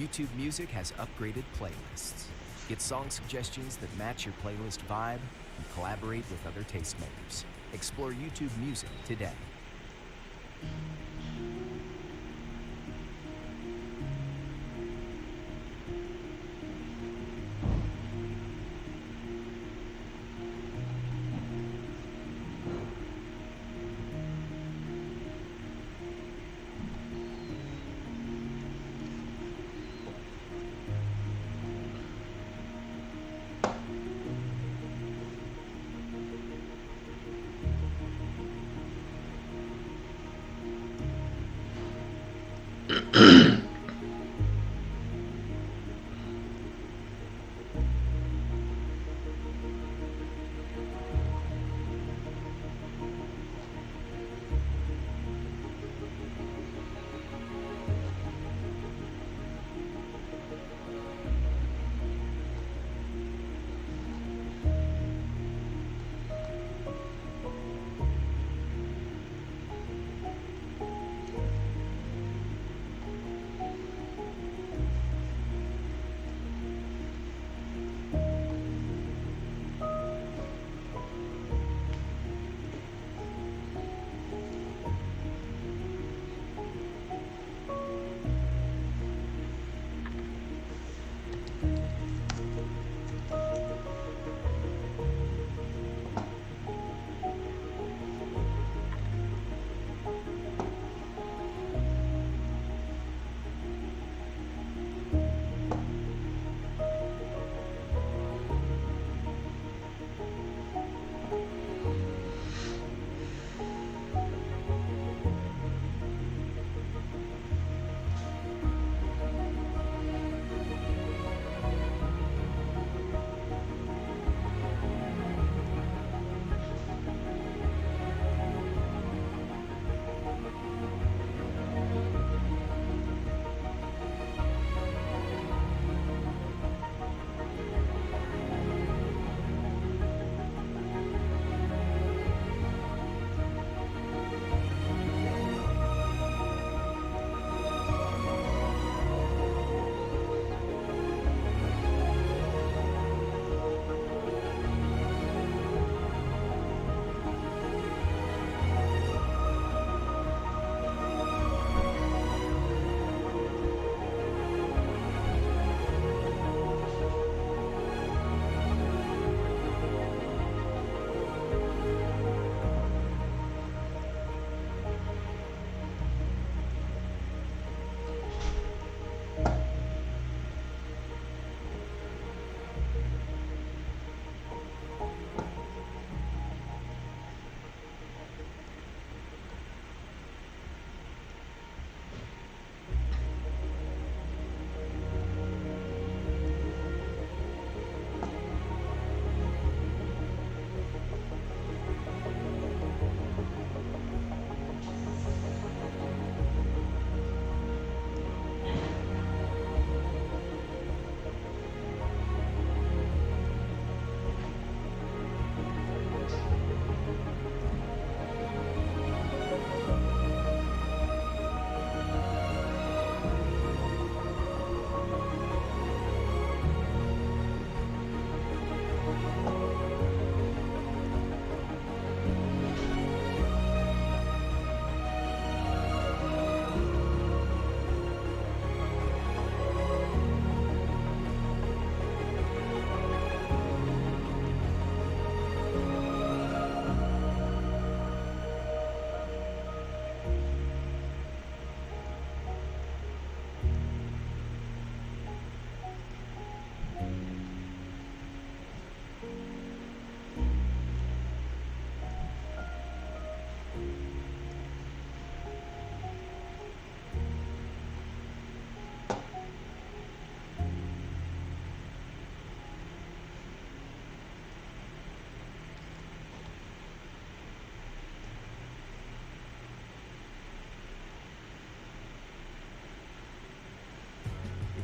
YouTube Music has upgraded playlists. Get song suggestions that match your playlist vibe and collaborate with other tastemakers. Explore YouTube Music today.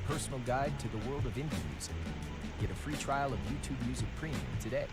Personal guide to the world of indie music. Get a free trial of YouTube Music Premium today.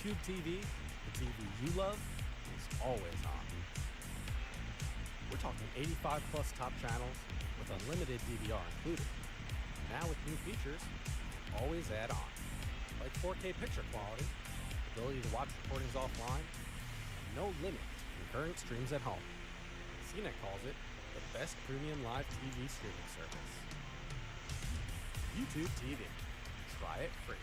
YouTube TV, the TV you love, is always on. We're talking 85 plus top channels with unlimited DVR included. Now with new features, always add on, like 4K picture quality, ability to watch recordings offline, and no limit to concurrent streams at home. CNET calls it the best premium live TV streaming service. YouTube TV. Try it free.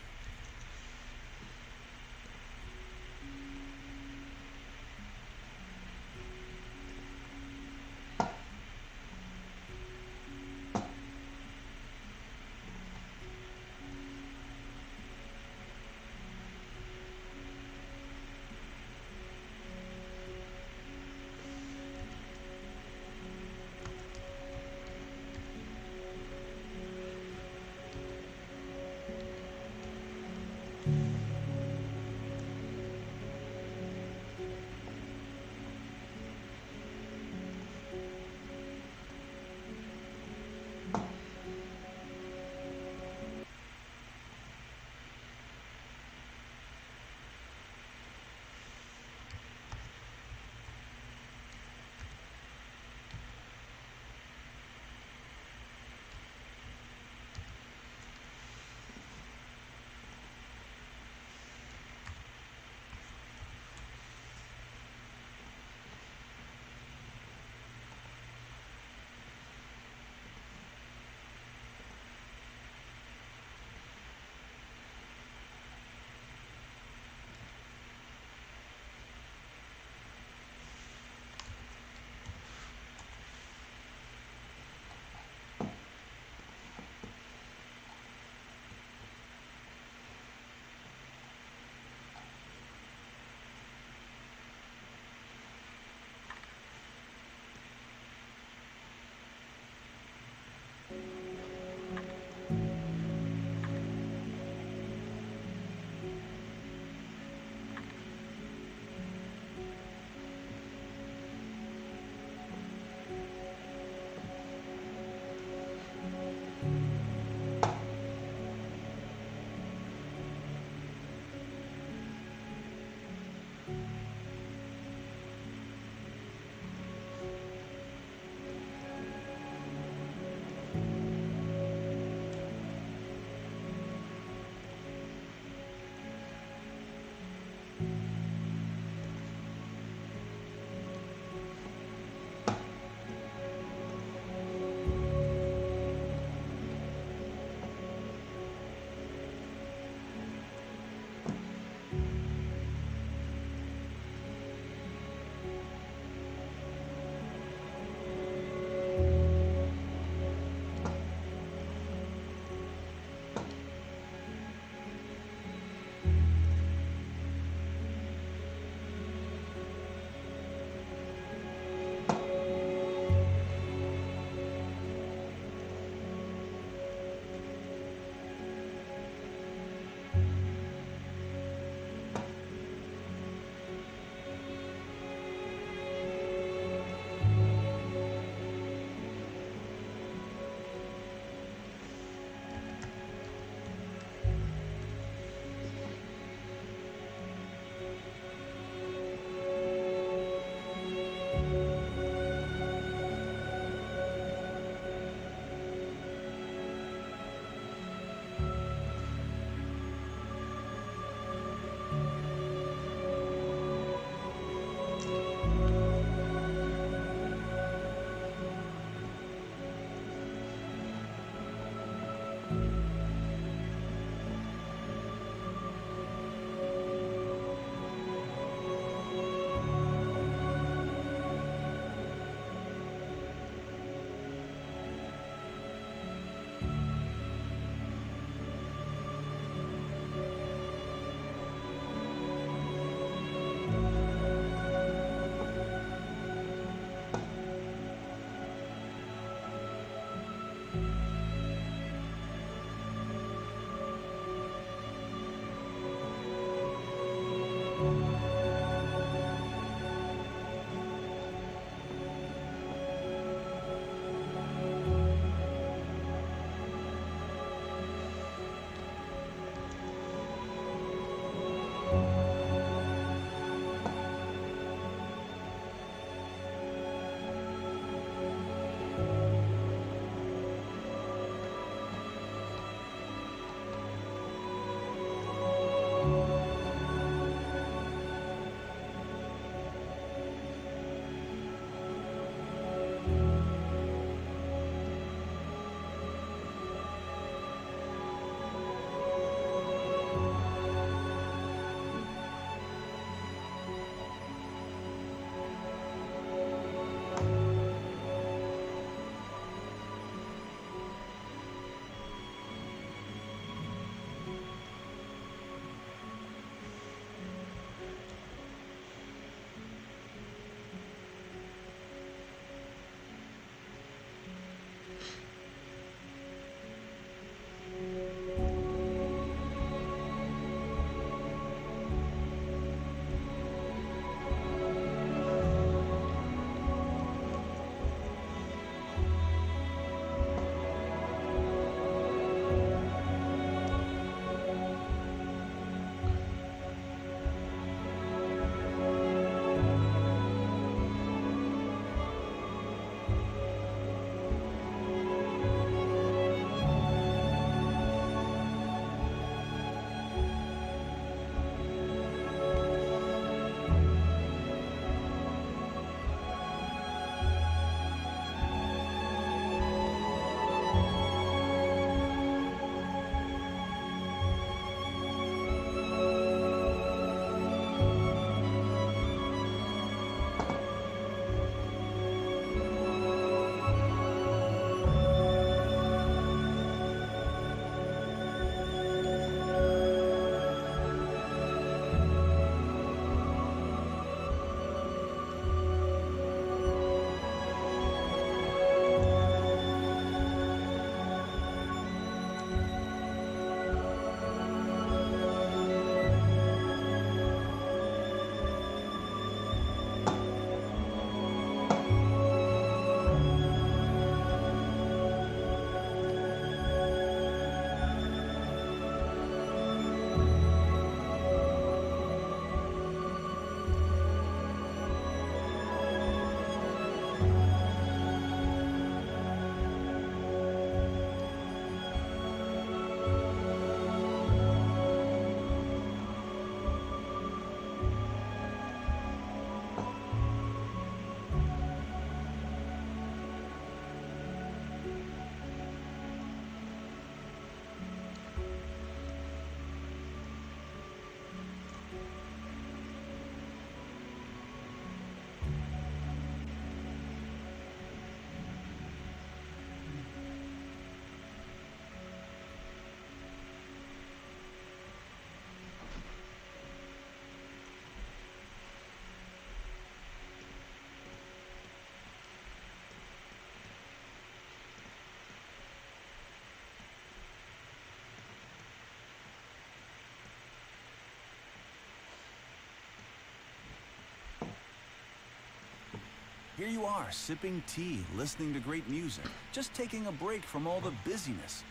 Here you are, sipping tea, listening to great music, just taking a break from all the busyness.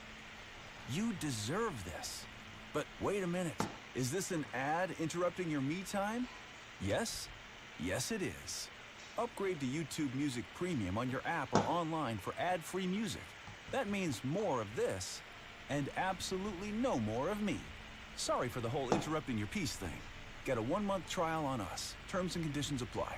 You deserve this. But wait a minute, is this an ad interrupting your me time? Yes? Yes, it is. Upgrade to YouTube Music Premium on your app or online for ad-free music. That means more of this, and absolutely no more of me. Sorry for the whole interrupting your peace thing. Get a 1-month trial on us. Terms and conditions apply.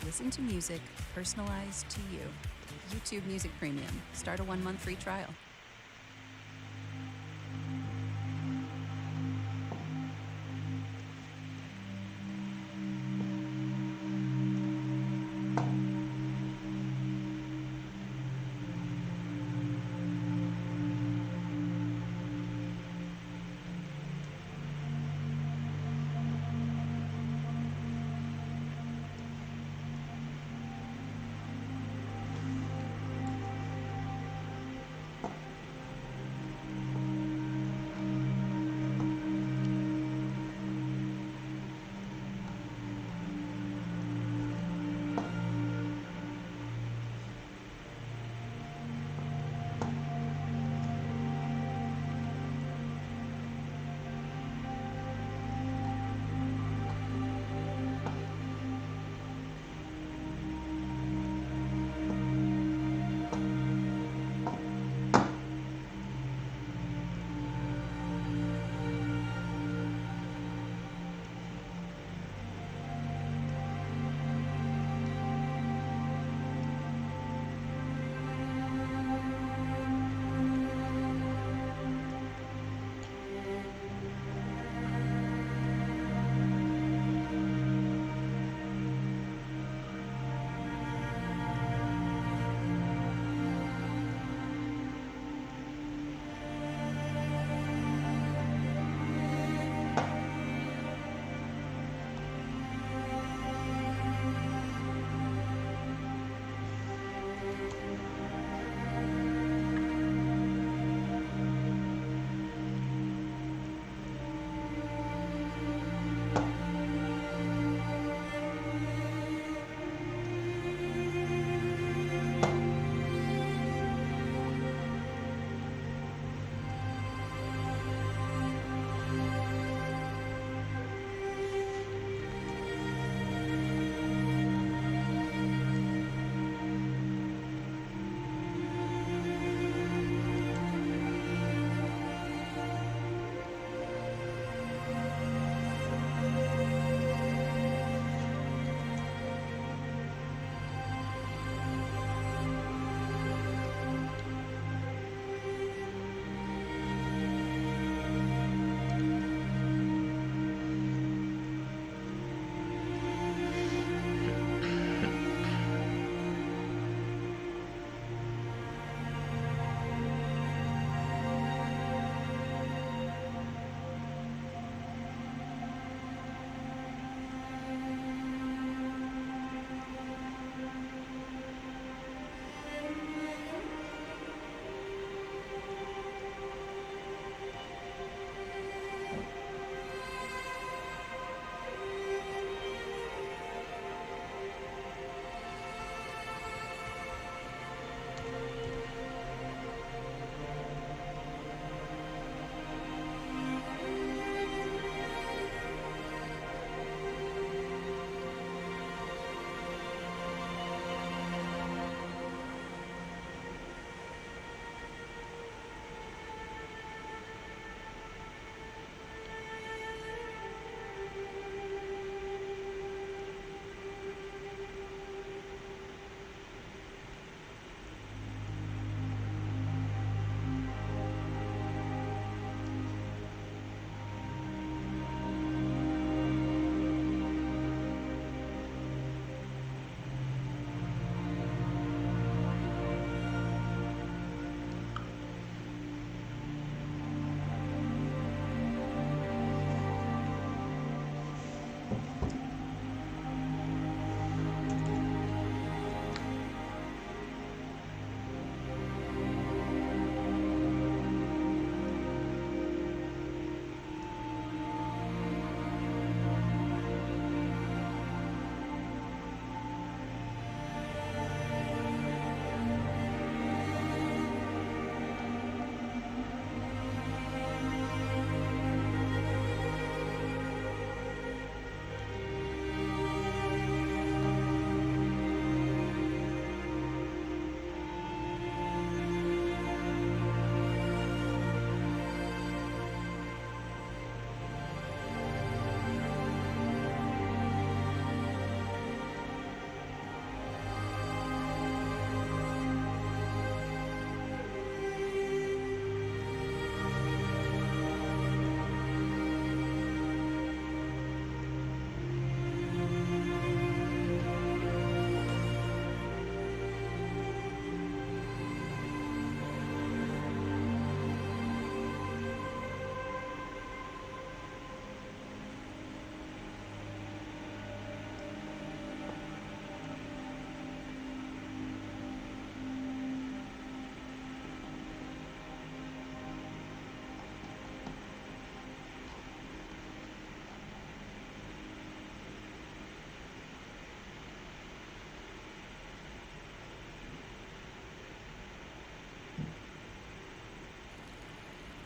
Listen to music personalized to you. YouTube Music Premium. Start a 1-month free trial.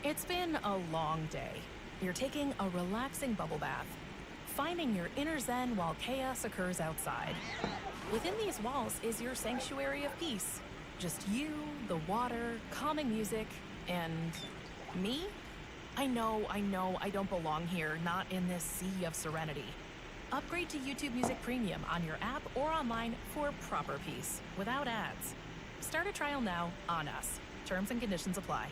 It's been a long day. You're taking a relaxing bubble bath, finding your inner zen while chaos occurs outside. Within these walls is your sanctuary of peace. Just you, the water, calming music, and me? I know, I don't belong here, not in this sea of serenity. Upgrade to YouTube Music Premium on your app or online for proper peace, without ads. Start a trial now on us. Terms and conditions apply.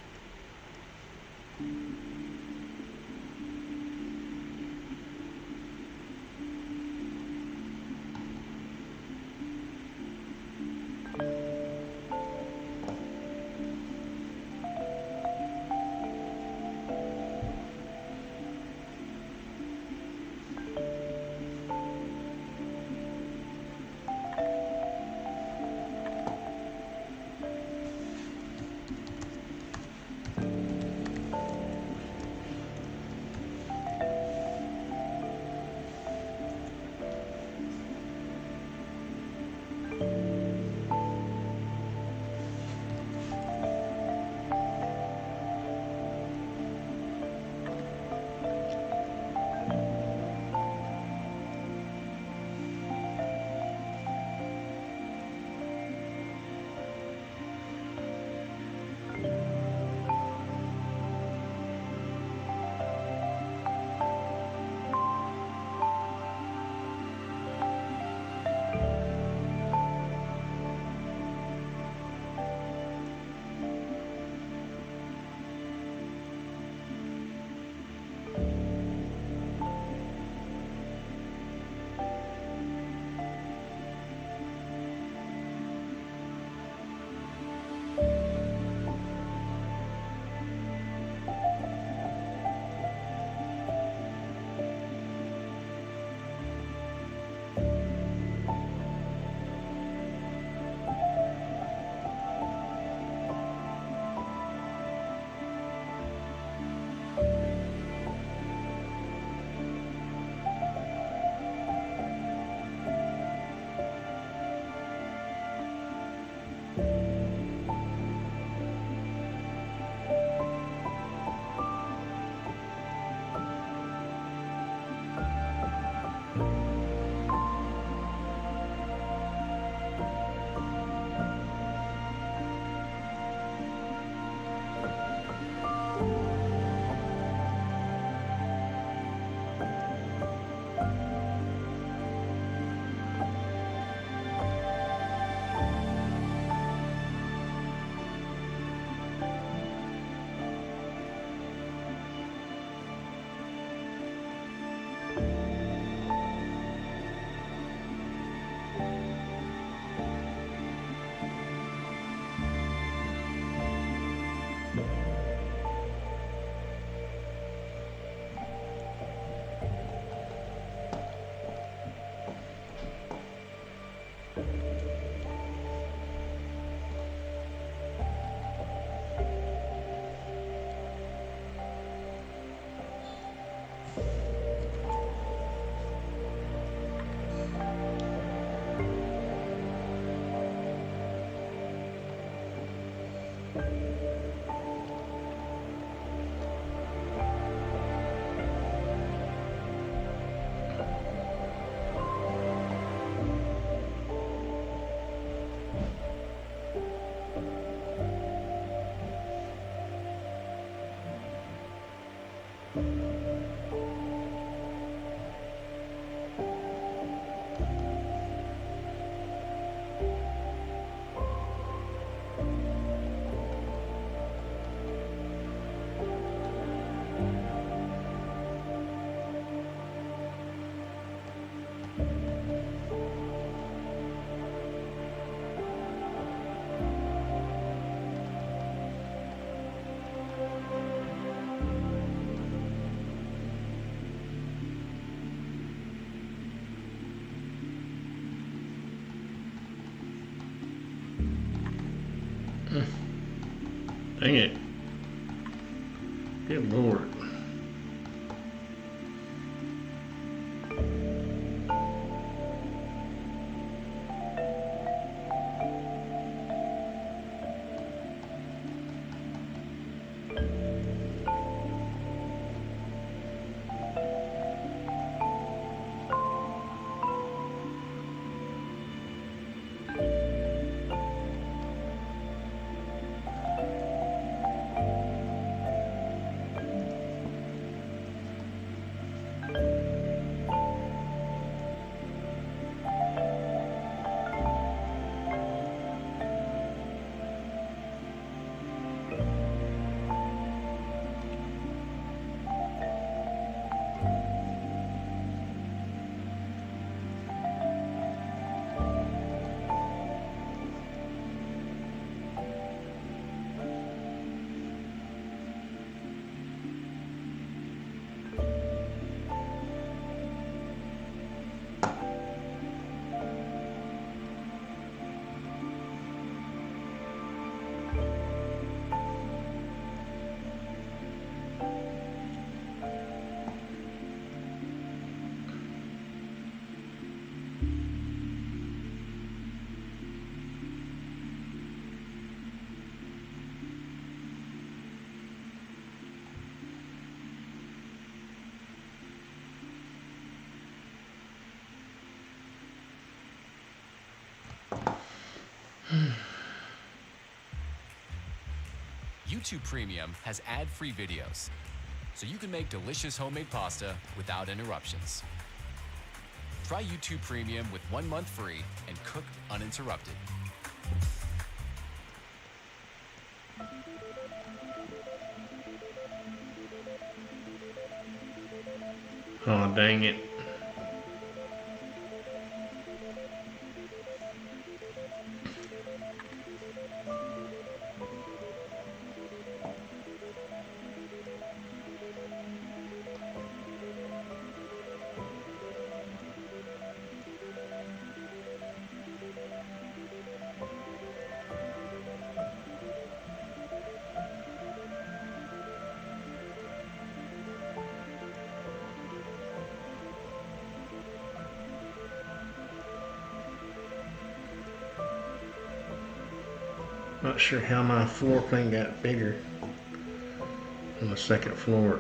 Dang it. Good Lord. YouTube Premium has ad-free videos, so you can make delicious homemade pasta without interruptions. Try YouTube Premium with 1 month free and cook uninterrupted. Oh, dang it. Not sure how my floor plan got bigger on the second floor.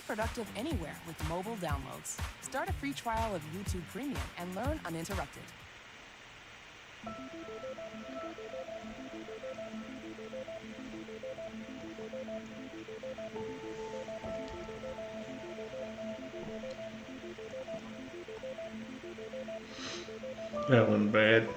productive anywhere with mobile downloads. Start a free trial of YouTube Premium and learn uninterrupted. That wasn't bad.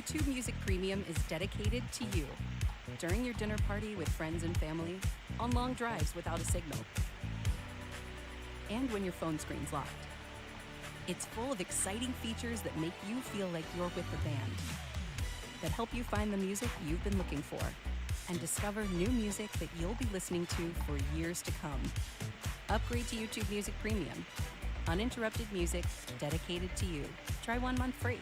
YouTube Music Premium is dedicated to you. During your dinner party with friends and family, on long drives without a signal, and when your phone screen's locked. It's full of exciting features that make you feel like you're with the band, that help you find the music you've been looking for, and discover new music that you'll be listening to for years to come. Upgrade to YouTube Music Premium. Uninterrupted music dedicated to you. Try 1 month free.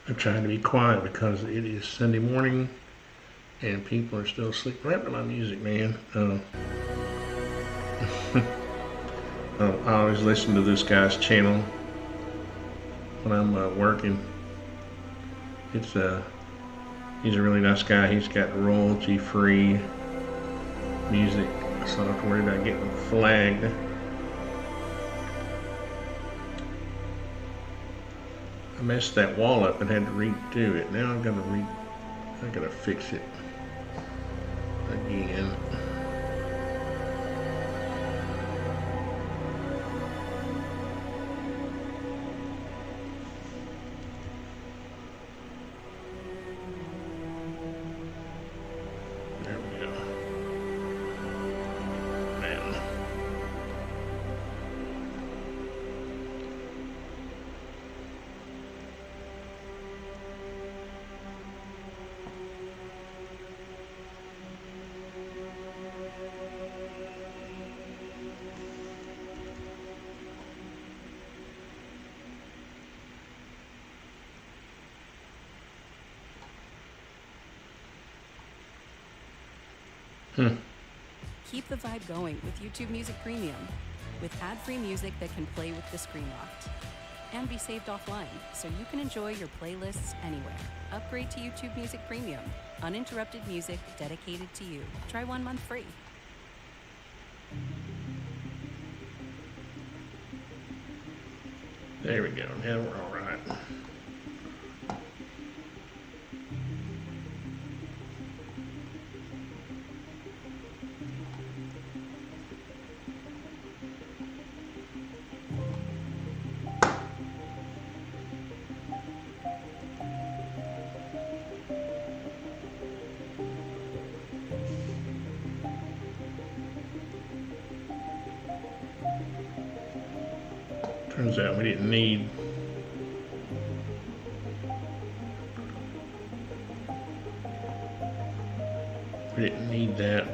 I'm trying to be quiet because it is Sunday morning and people are still asleep. What happened to my music, man? I always listen to this guy's channel when I'm working. He's a really nice guy. He's got royalty-free music, so I don't have to worry about getting flagged. I messed that wall up and had to redo it. Now I gotta fix it again. There we go. Man. Keep the vibe going with YouTube Music Premium, with ad-free music that can play with the screen locked and be saved offline, so you can enjoy your playlists anywhere. Upgrade to YouTube Music Premium, uninterrupted music dedicated to you. Try 1 month free. There we go. Now we're all right. Turns out we didn't need that.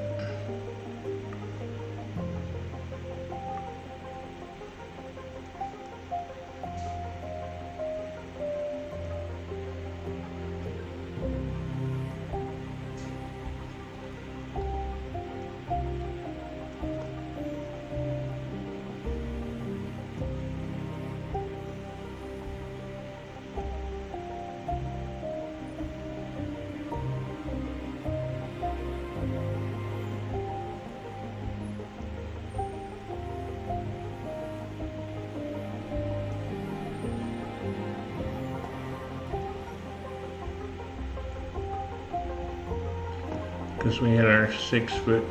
Because we had our 6'8"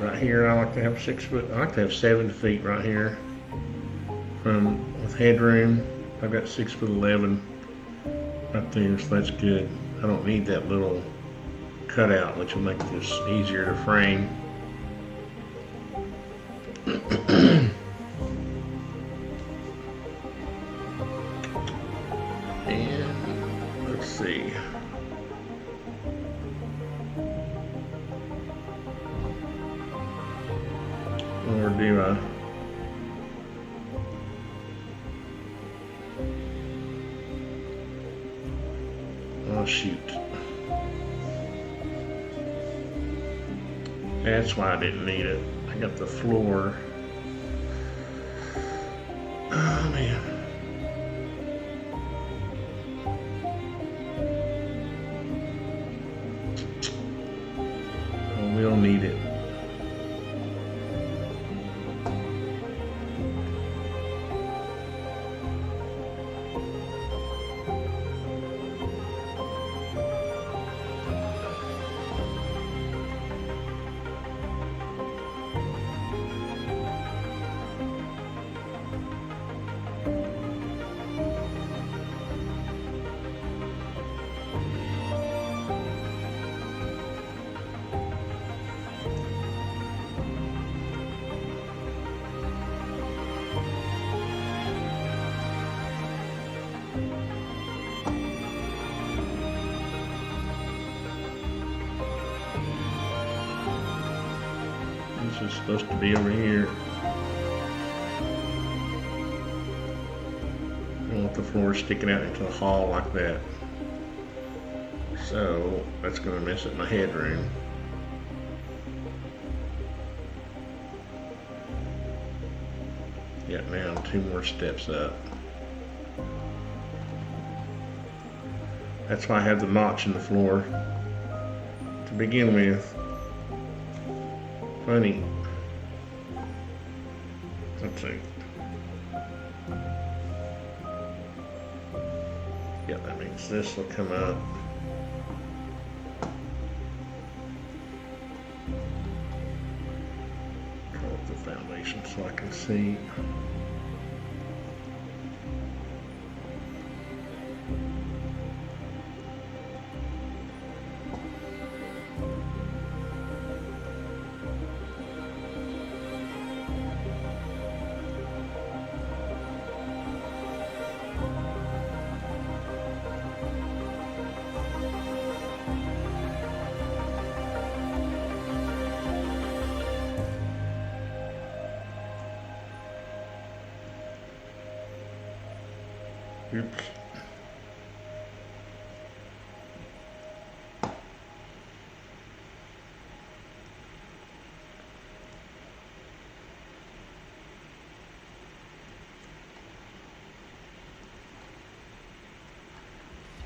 right here. I like to have 6 foot. I like to have 7 feet right here with headroom. I've got 6'11" right there, so that's good. I don't need that little cutout, which will make this easier to frame. And let's see. Or do I? Oh shoot. That's why I didn't need it. I got the floor. Oh man. Oh, we'll need it. This is supposed to be over here. I'm gonna want the floor sticking out into the hall like that. So that's going to mess up my headroom. Yeah, now I'm 2 more steps up. That's why I have the notch in the floor to begin with. Funny. Let's see. Yeah, that means this will come up. Pull up the foundation so I can see. Oops.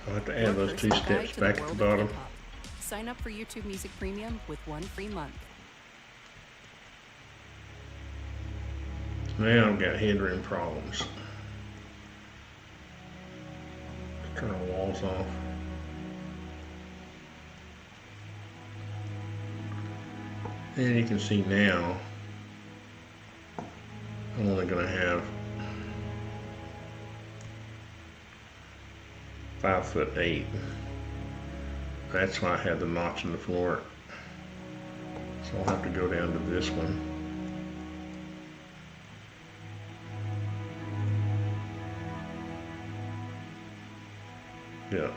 I'll have to add those 2 steps back at the bottom. Sign up for YouTube Music Premium with 1 free month. Now I've got headroom problems. Turn our walls off. And you can see now I'm only going to have 5'8". That's why I had the notch in the floor. So I'll have to go down to this one. Yeah.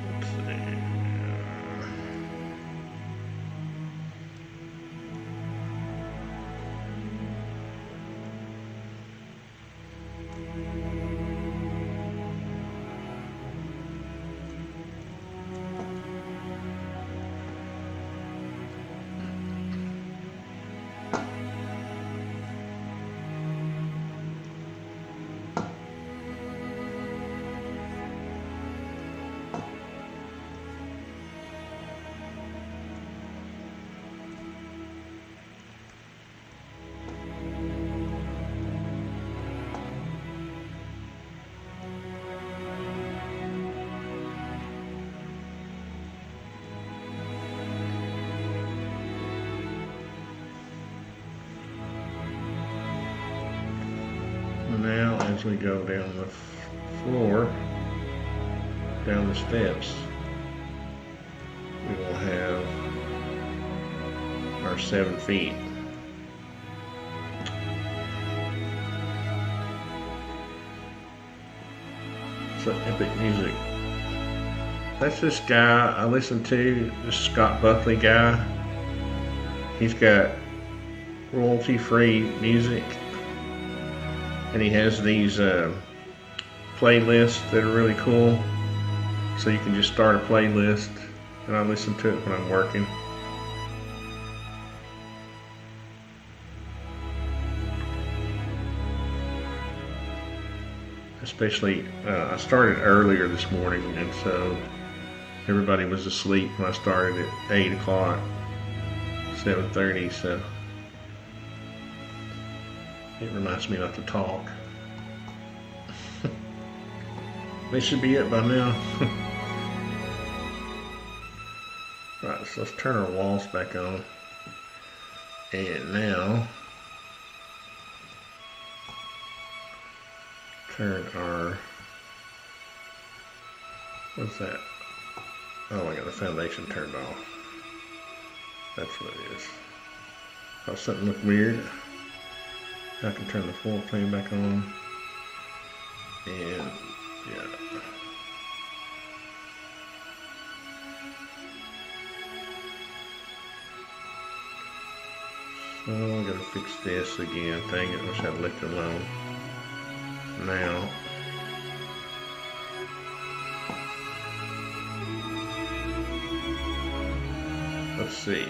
Let's see. Now as we go down the floor, down the steps, we will have our 7 feet. So epic music. That's this guy I listen to, this Scott Buckley guy. He's got royalty-free music. And he has these playlists that are really cool. So you can just start a playlist and I listen to it when I'm working. Especially, I started earlier this morning and so everybody was asleep when I started at 8 o'clock, 7:30, so it reminds me not to talk. They should be up by now. Right, so let's turn our walls back on. And now, turn our, what's that? Oh, I got the foundation turned off. That's what it is. Thought something looked weird. I can turn the floor plan back on. And yeah. So I gotta fix this again. Dang it, I wish I'd left it alone. Now, let's see.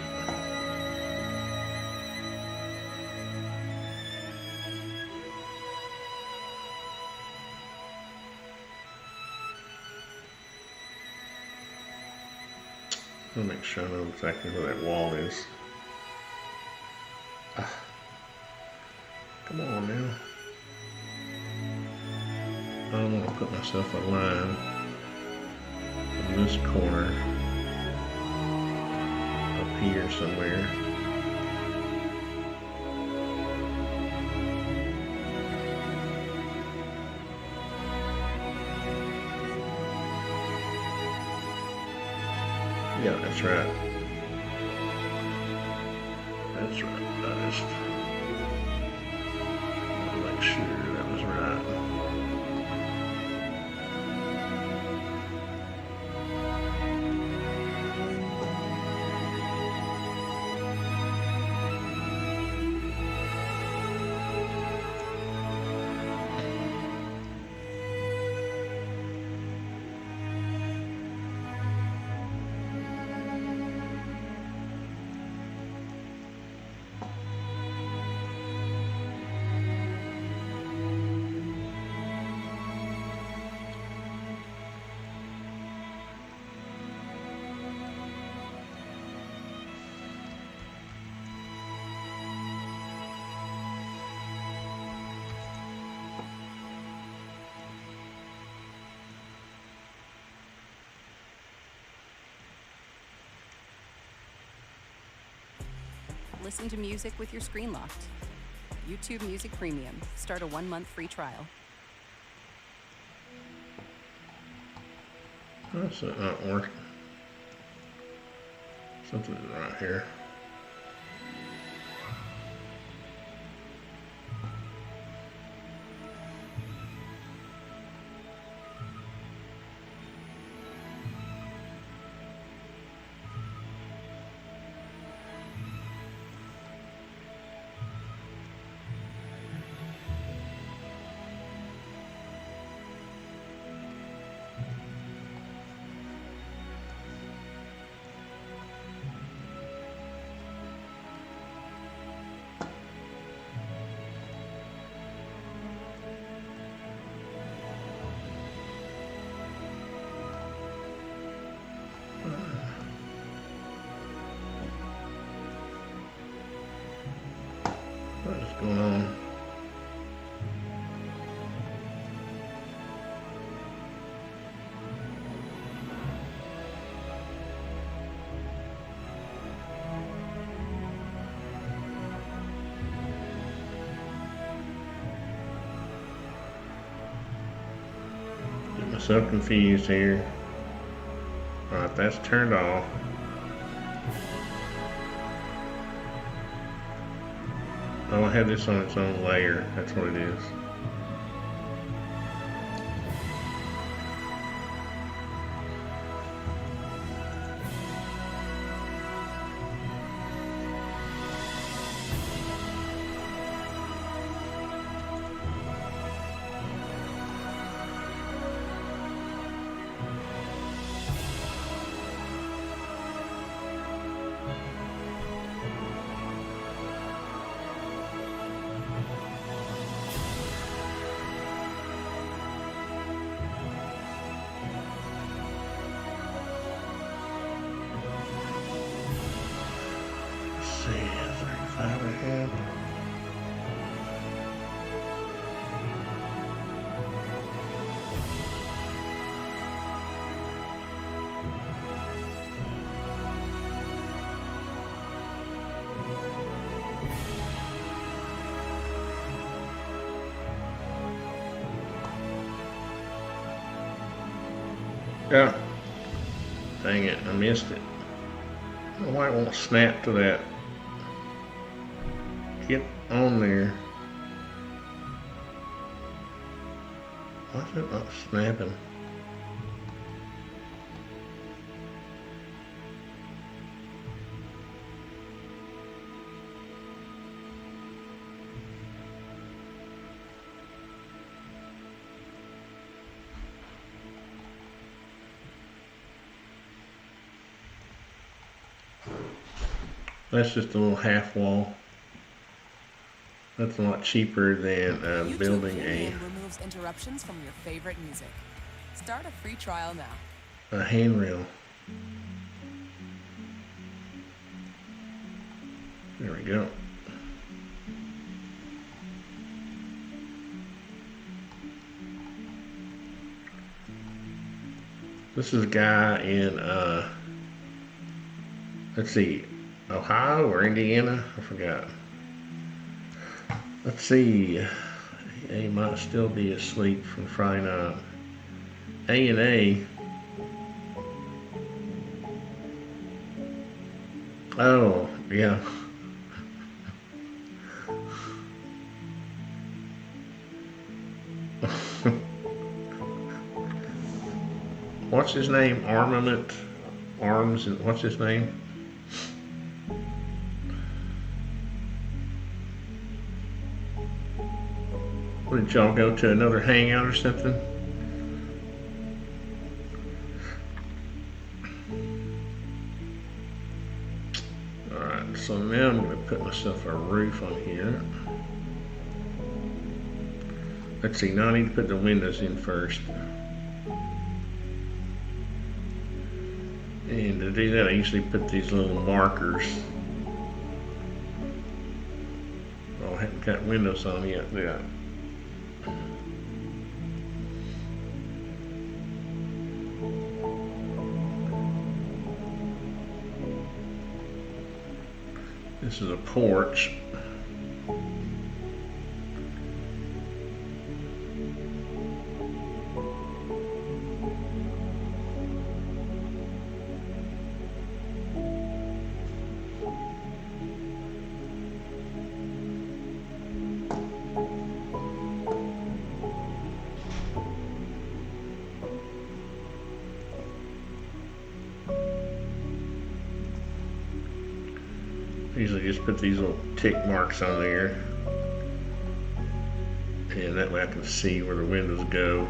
I'll make sure I know exactly where that wall is. Come on now. I want to put myself a line from this corner up here somewhere. Yeah, that's right. That's right. I just want to make sure that was right. Listen to music with your screen locked. YouTube Music Premium. Start a 1-month free trial. That's not working. Something's right here. What is going on? Get myself confused here. Alright, that's turned off. Oh, I had this on its own layer. That's what it is. See, 35 ahead. Yeah. Dang it, I missed it. I might want to snap to that. Get on there. Why is it not snapping? That's just a little half wall. That's a lot cheaper than YouTube building Premium removes interruptions from your favorite music. Start a free trial now. a handrail. There we go. This is a guy in, let's see, Ohio or Indiana? I forgot. Let's see. He might still be asleep from Friday night. A&A. Oh, yeah. What's his name? Armament? Arms, and what's his name? What, did y'all go to another hangout or something? Alright, so now I'm going to put myself a roof on here. Let's see, now I need to put the windows in first. And to do that, I usually put these little markers. Oh, I haven't got windows on yet, do I? This is a porch. Usually just put these little tick marks on there, and that way I can see where the windows go.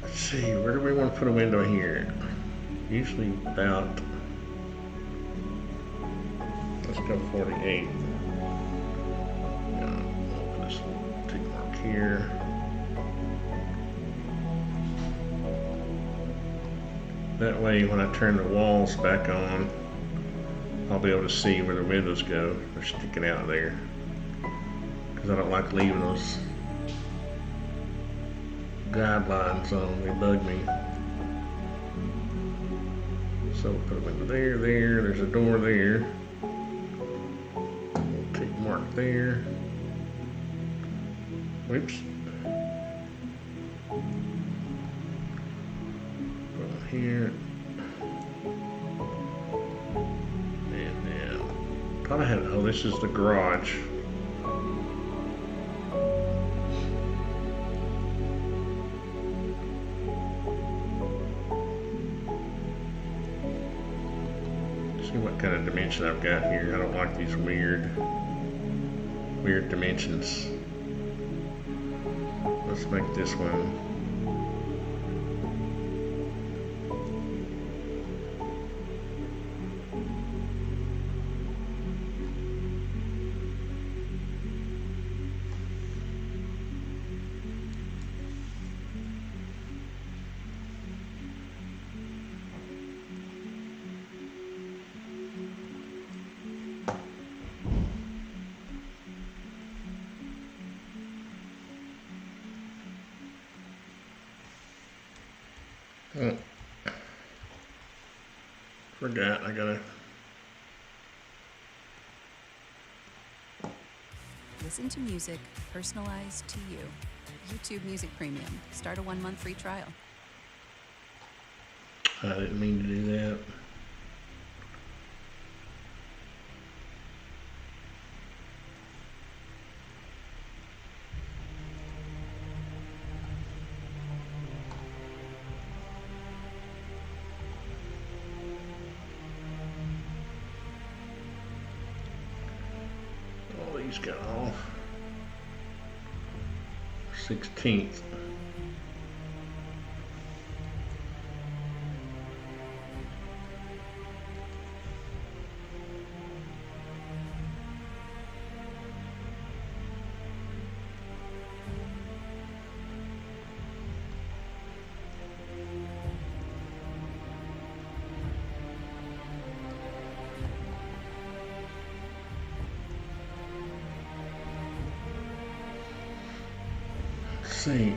Let's see, where do we want to put a window here? Usually about, let's go 48. I'll put this little tick mark here. That way, when I turn the walls back on, I'll be able to see where the windows go. They're sticking out there. Because I don't like leaving those guidelines on. They bug me. So we'll put a window there, there. There's a door there. Little tick mark there. Whoops. Here, and then thought I had, oh, this is the garage. See what kind of dimension I've got here. I don't like these weird dimensions. Let's make this one. Oh, forgot, I gotta. Listen to music personalized to you. YouTube Music Premium. Start a 1-month free trial. I didn't mean to do that. just got off. 16th. See.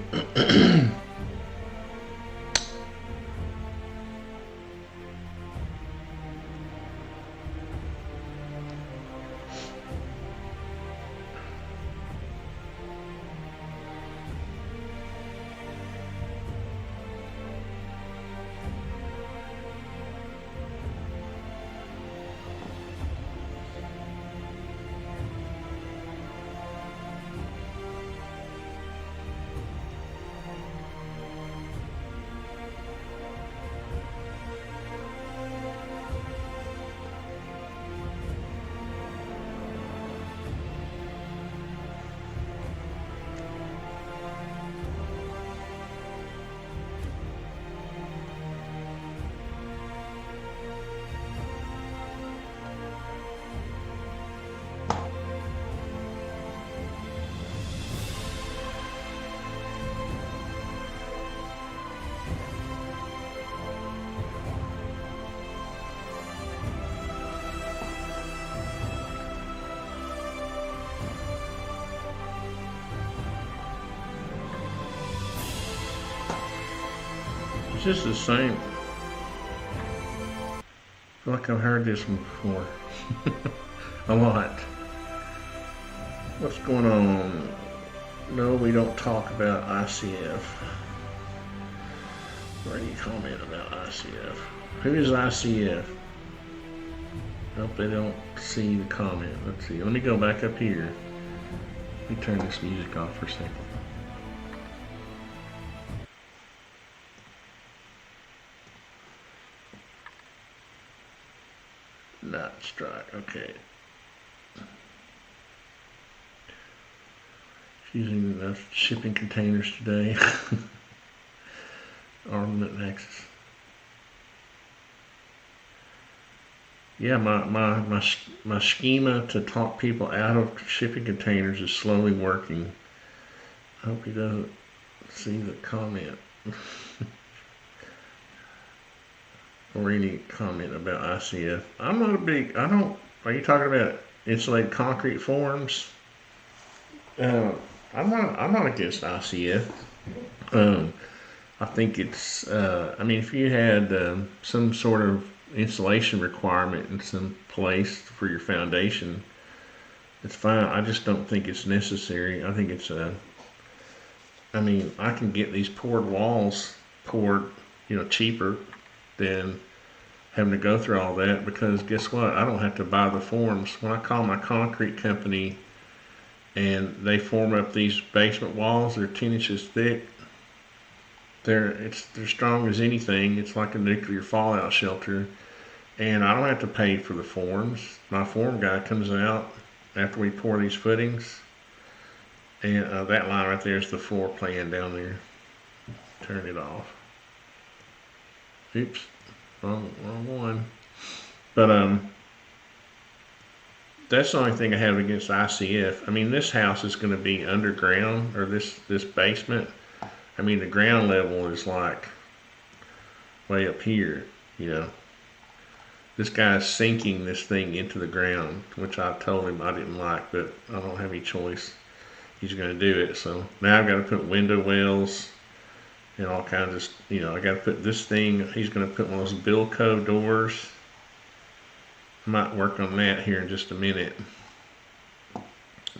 It's just the same. I feel like I've heard this one before. A lot. What's going on? No, we don't talk about ICF. Or any comment about ICF. Who is ICF? I hope they don't see the comment. Let's see. Let me go back up here. Let me turn this music off for a second. Not strike, okay. Using enough shipping containers today. Armament nexus. Yeah, my schema to talk people out of shipping containers is slowly working. I hope he doesn't see the comment. Or any comment about ICF. I'm not a big, are you talking about insulated concrete forms? I'm not against ICF. I think it's, I mean, if you had some sort of insulation requirement in some place for your foundation, it's fine. I just don't think it's necessary. I think it's I mean, I can get these poured walls poured, cheaper than having to go through all that, because guess what? I don't have to buy the forms. When I call my concrete company and they form up these basement walls, they're 10 inches thick. They're strong as anything. It's like a nuclear fallout shelter. And I don't have to pay for the forms. My form guy comes out after we pour these footings. And that line right there is the floor plan down there. Turn it off. Oops, wrong one. But that's the only thing I have against ICF. I mean, this house is going to be underground, or this basement. I mean, the ground level is like way up here, This guy's sinking this thing into the ground, which I told him I didn't like, but I don't have any choice. He's going to do it. So now I've got to put window wells and all kinds of, I got to put this thing. He's going to put one of those Bilco doors. I might work on that here in just a minute.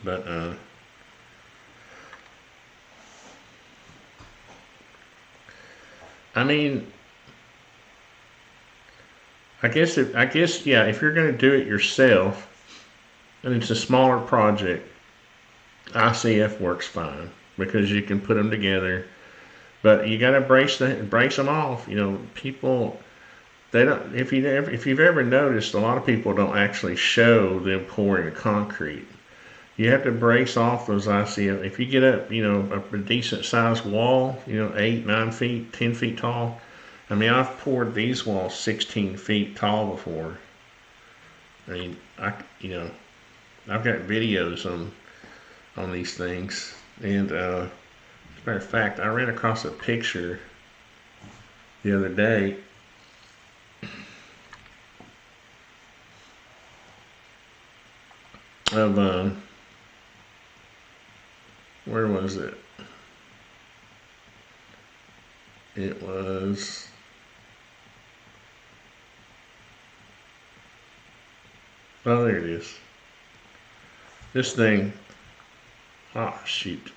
But, I mean, I guess, yeah, if you're going to do it yourself, and it's a smaller project, ICF works fine, because you can put them together. But you got to brace them off. People, they don't. If you've ever noticed, a lot of people don't actually show them pouring the concrete. You have to brace off those ICF. If you get up, you know, a decent sized wall, you know, 8, 9 feet, 10 feet tall. I mean, I've poured these walls 16 feet tall before. I mean, you know, I've got videos on these things. And as a matter of fact, I ran across a picture the other day of where was it? It was oh, there it is. This thing. Oh shoot!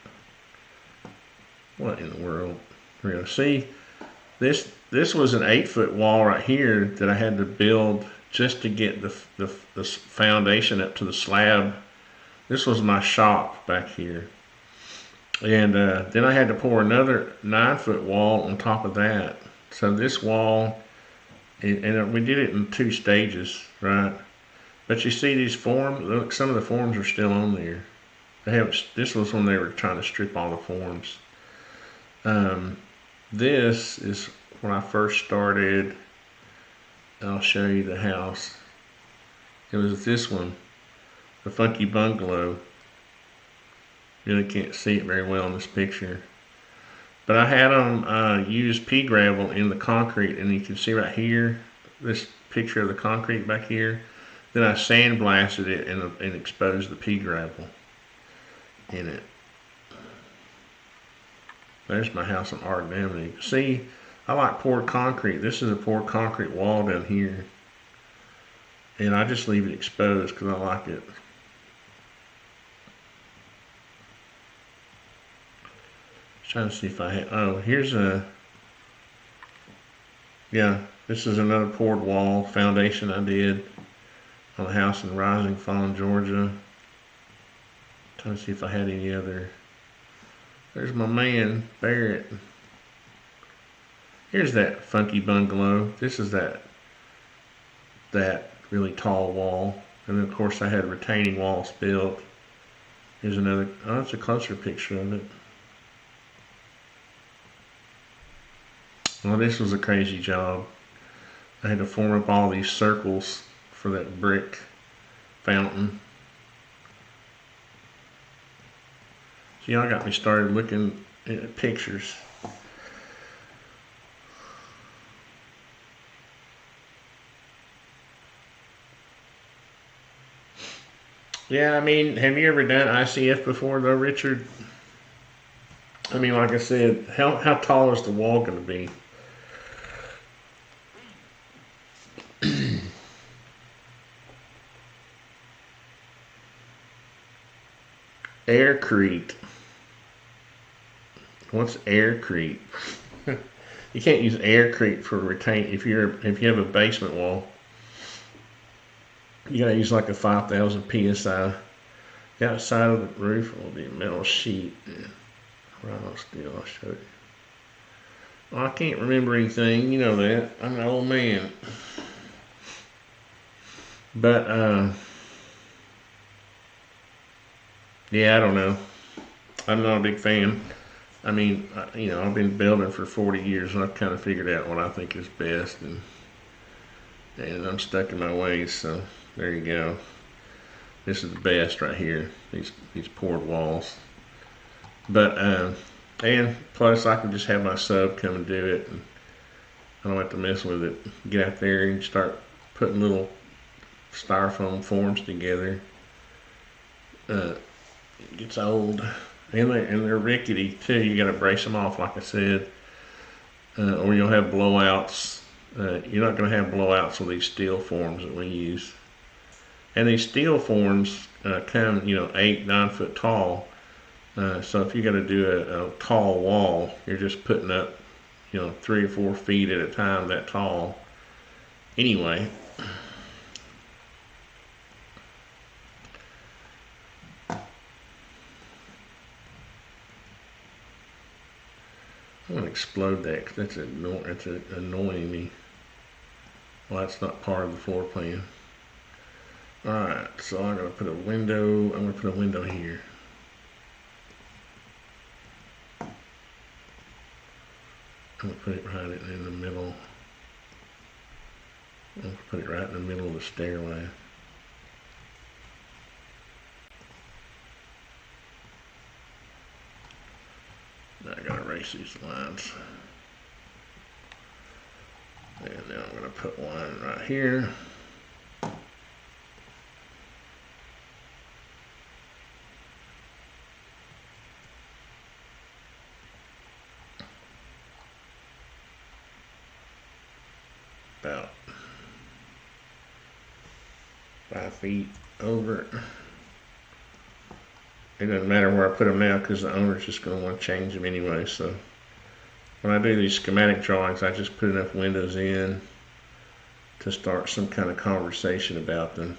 What in the world? We're gonna see. This was an 8-foot wall right here that I had to build just to get the foundation up to the slab. This was my shop back here. And then I had to pour another 9-foot wall on top of that. So this wall, and we did it in 2 stages, right? But you see these forms, look, some of the forms are still on there. They haven't, this was when they were trying to strip all the forms. This is when I first started. I'll show you the house. It was this one, the Funky Bungalow. Really can't see it very well in this picture. But I had them use pea gravel in the concrete, and you can see right here, this picture of the concrete back here. Then I sandblasted it and exposed the pea gravel in it. There's my house on Arden Avenue. See, I like poured concrete. This is a poured concrete wall down here. And I just leave it exposed because I like it. Trying to see if I have, oh, here's a, yeah, this is another poured wall foundation I did on a house in Rising Fawn, Georgia. Trying to see if I had any other. There's my man, Barrett. Here's that Funky Bungalow. This is that really tall wall. And then of course I had retaining walls built. Here's another, oh, that's a closer picture of it. Well, this was a crazy job. I had to form up all these circles for that brick fountain. So y'all got me started looking at pictures. Yeah, I mean, have you ever done ICF before though, Richard? I mean, like I said, how tall is the wall going to be? Aircrete. What's aircrete? You can't use aircrete for retain if you have a basement wall. You gotta use like a 5,000 psi. The outside of the roof will be a metal sheet. Right on steel. I'll show you. Well, I can't remember anything. You know that. I'm an old man. But yeah, I don't know. I'm not a big fan. I mean, you know, I've been building for 40 years, and I've kind of figured out what I think is best, and I'm stuck in my ways. So there you go. This is the best right here. These poured walls. But and plus, I can just have my sub come and do it, and I don't have to mess with it. Get out there and start putting little styrofoam forms together. It gets old, and they're rickety too. You got to brace them off, like I said, or you'll have blowouts. You're not going to have blowouts with these steel forms that we use. And these steel forms come, you know, 8, 9 foot tall. So if you got to do a tall wall, you're just putting up, you know, 3 or 4 feet at a time that tall. Anyway. I'm going to explode that because that's annoying me. Well, that's not part of the floor plan. Alright, so I'm going to put a window, I'm going to put a window here. I'm going to put it right in the middle. I'm going to put it right in the middle of the stairway. Now I got to erase these lines. And then I'm going to put one right here. About 5 feet over. It doesn't matter where I put them now because the owner's just going to want to change them anyway. So when I do these schematic drawings, I just put enough windows in to start some kind of conversation about them.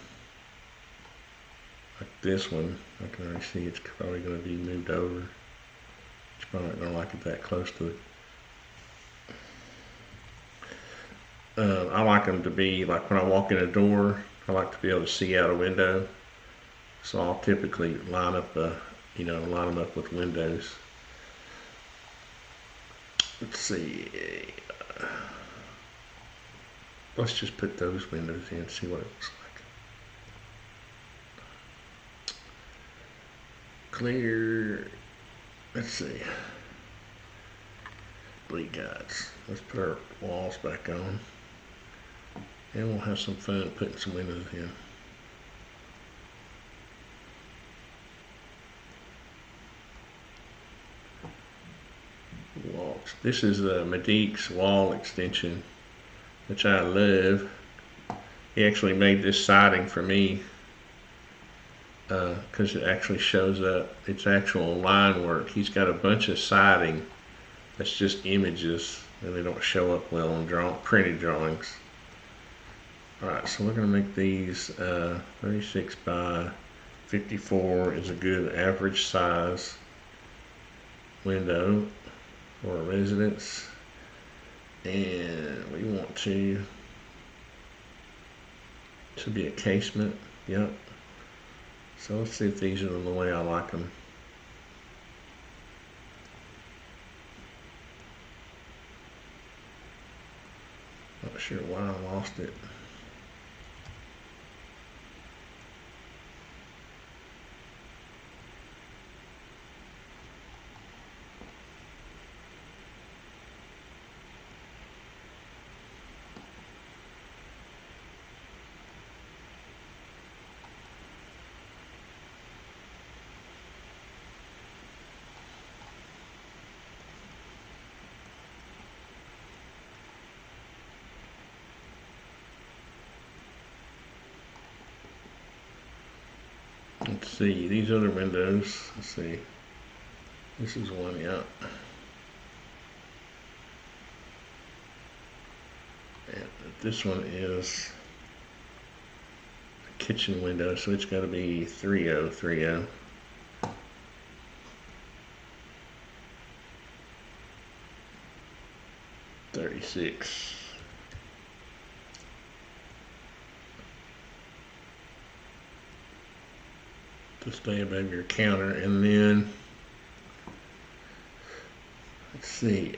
Like this one, I can already see it's probably going to be moved over. It's probably not going to like it that close to it. I like them to be, like when I walk in a door, I like to be able to see out a window. So I'll typically line up, line them up with windows. Let's see. Let's just put those windows in and see what it looks like. Clear. Let's see. Bleed guides. Let's put our walls back on. And we'll have some fun putting some windows in. Walls. This is Medic's wall extension, which I love. He actually made this siding for me because it actually shows up. It's actual line work. He's got a bunch of siding that's just images and they don't show up well on printed drawings. Alright, so we're going to make these 36 by 54 is a good average size window for a residence. And we want to be a casement. Yep. So let's see if these are the way I like them. Not sure why I lost it. Let's see, these other windows, let's see, this is one, yeah. And this one is a kitchen window, so it's got to be 3030. 36. To stay above your counter, and then let's see,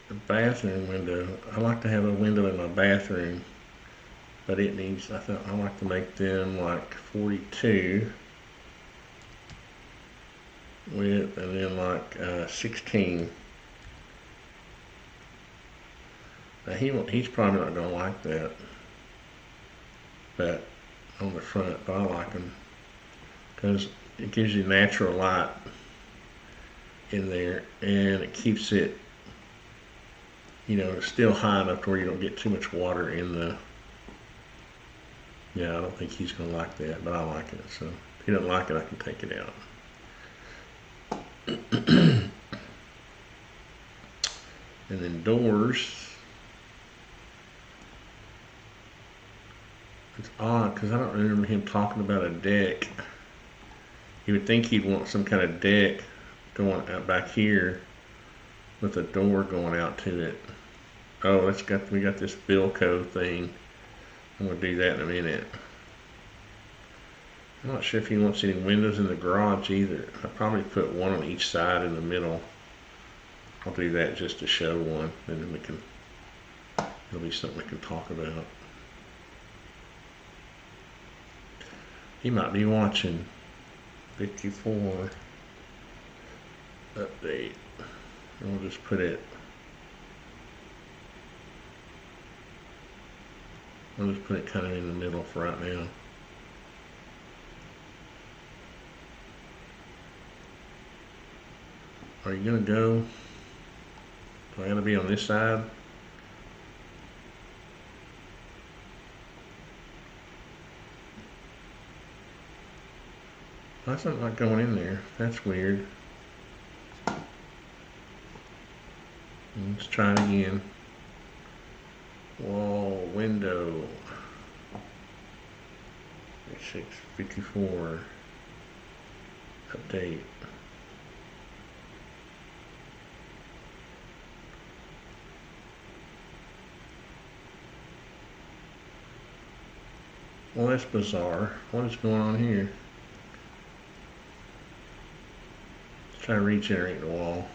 the bathroom window. I like to have a window in my bathroom, but it needs, I like to make them like 42 width, and then like 16. Now he's probably not gonna like that, but on the front, but I like them because it gives you natural light in there, and it keeps it, still high enough to where you don't get too much water in the. Yeah, I don't think he's gonna like that, but I like it. So if he doesn't like it, I can take it out. And then doors. It's odd because I don't remember him talking about a deck. You would think he'd want some kind of deck going out back here with a door going out to it. Oh, we got this Bilco thing. I'm going to do that in a minute. I'm not sure if he wants any windows in the garage either. I'll probably put one on each side in the middle. I'll do that just to show one, and then it'll be something we can talk about. He might be watching. 54 update. We'll just put it. I'll just put it kind of in the middle for right now. Are you gonna go? Do I gotta be on this side? That's not going in there. That's weird. Let's try it again. Wall, window. 654. Update. Well, that's bizarre. What is going on here? Let's try to regenerate the wall.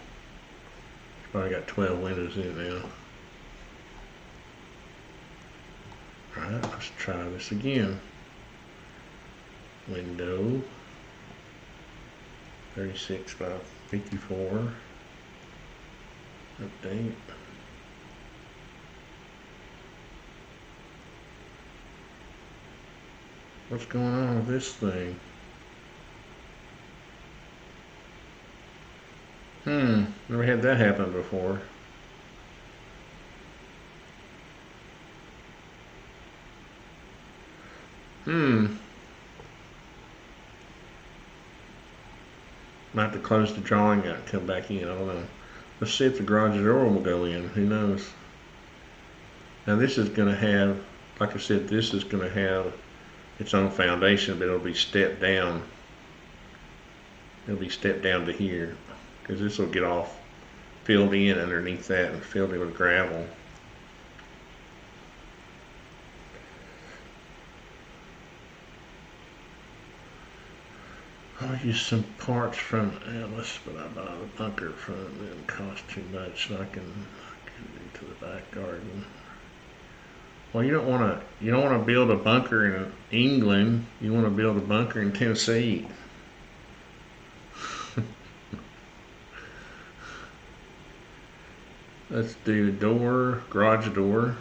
It's probably got 12 windows in it now. Alright, let's try this again. Window. 36 by 54. Update. What's going on with this thing? Never had that happen before. Might have to close the drawing out and come back in. I don't know. Let's see if the garage door will go in. Who knows? Now this is going to have, like I said, this is going to have its own foundation, but it'll be stepped down. It'll be stepped down to here, because this will get off, filled in underneath that, and filled in with gravel. I'll use some parts from Alice, but I bought a bunker from them. It didn't cost too much, so I can get into the back garden. Well, you don't want to build a bunker in England. You want to build a bunker in Tennessee. Let's do door, garage door.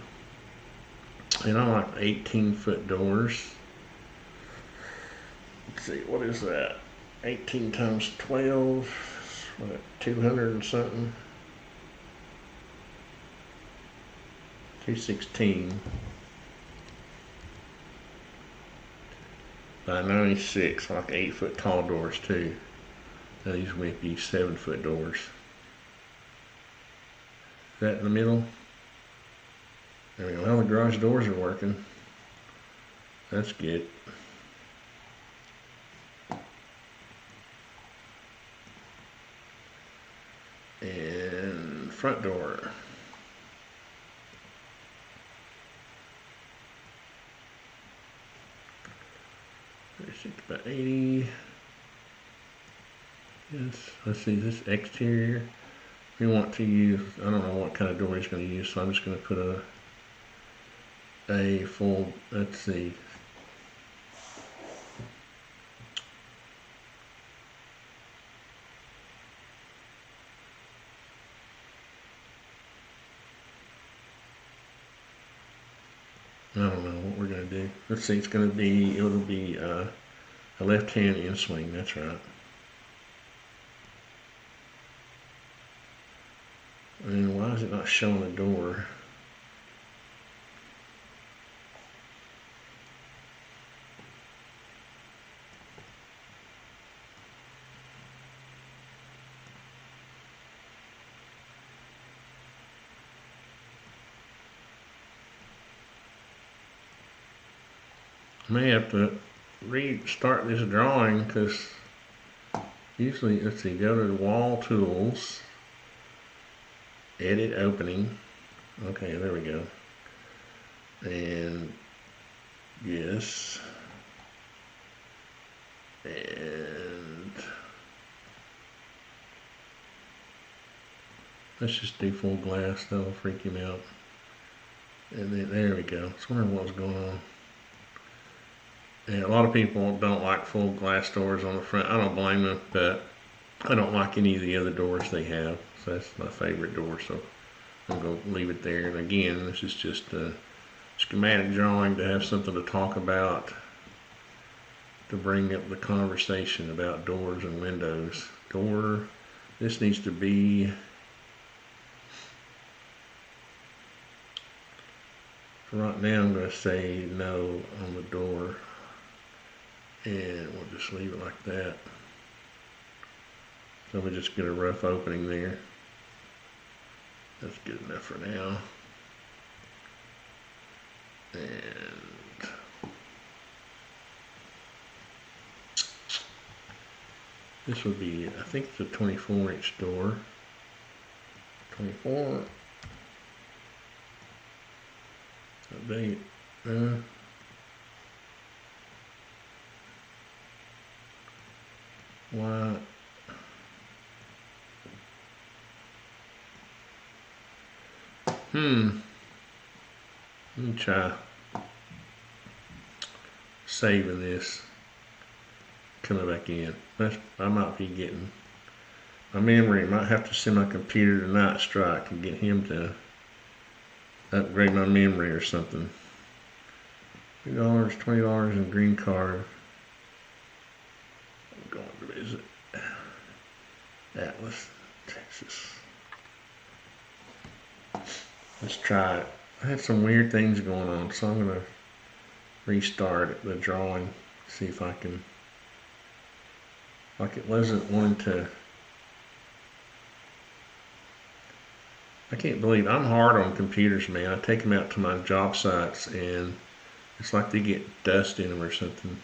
And I like 18-foot doors. Let's see, what is that? 18 times 12, what, 200 and something? 216 by 96, like 8-foot tall doors too. Now these might be 7-foot doors. Is that in the middle? I mean, well, the garage doors are working. That's good. And front door. 36 by 80. Yes, let's see, this exterior. We want to use, I don't know what kind of door he's going to use, so I'm just going to put a full, let's see. I don't know what we're going to do. Let's see, it'll be a left-hand in-swing, that's right. And why is it not showing the door? I may have to restart this drawing because usually, let's see, go to the wall tools, edit opening. Okay, there we go. And Yes. And let's just do full glass, that'll freak him out. And then there we go. I was wondering what was going on. And a lot of people don't like full glass doors on the front. I don't blame them, but I don't like any of the other doors they have. So that's my favorite door, so I'm going to leave it there. And again, this is just a schematic drawing to have something to talk about, to bring up the conversation about doors and windows. This needs to be right now. I'm going to say no on the door, and we'll just leave it like that. So we just get a rough opening there. That's good enough for now. And this would be, I think it's a 24-inch door. 24. Update. Why? Let me try saving this, coming back in. I might be getting my memory. Might have to send my computer to Night Strike and get him to upgrade my memory or something. $2, $20 in green card. I'm going to visit Atlas, Texas. Let's try it. I had some weird things going on, so I'm going to restart the drawing, see if I can, like it wasn't wanting to. I can't believe, I'm hard on computers, man. I take them out to my job sites and it's like they get dust in them or something.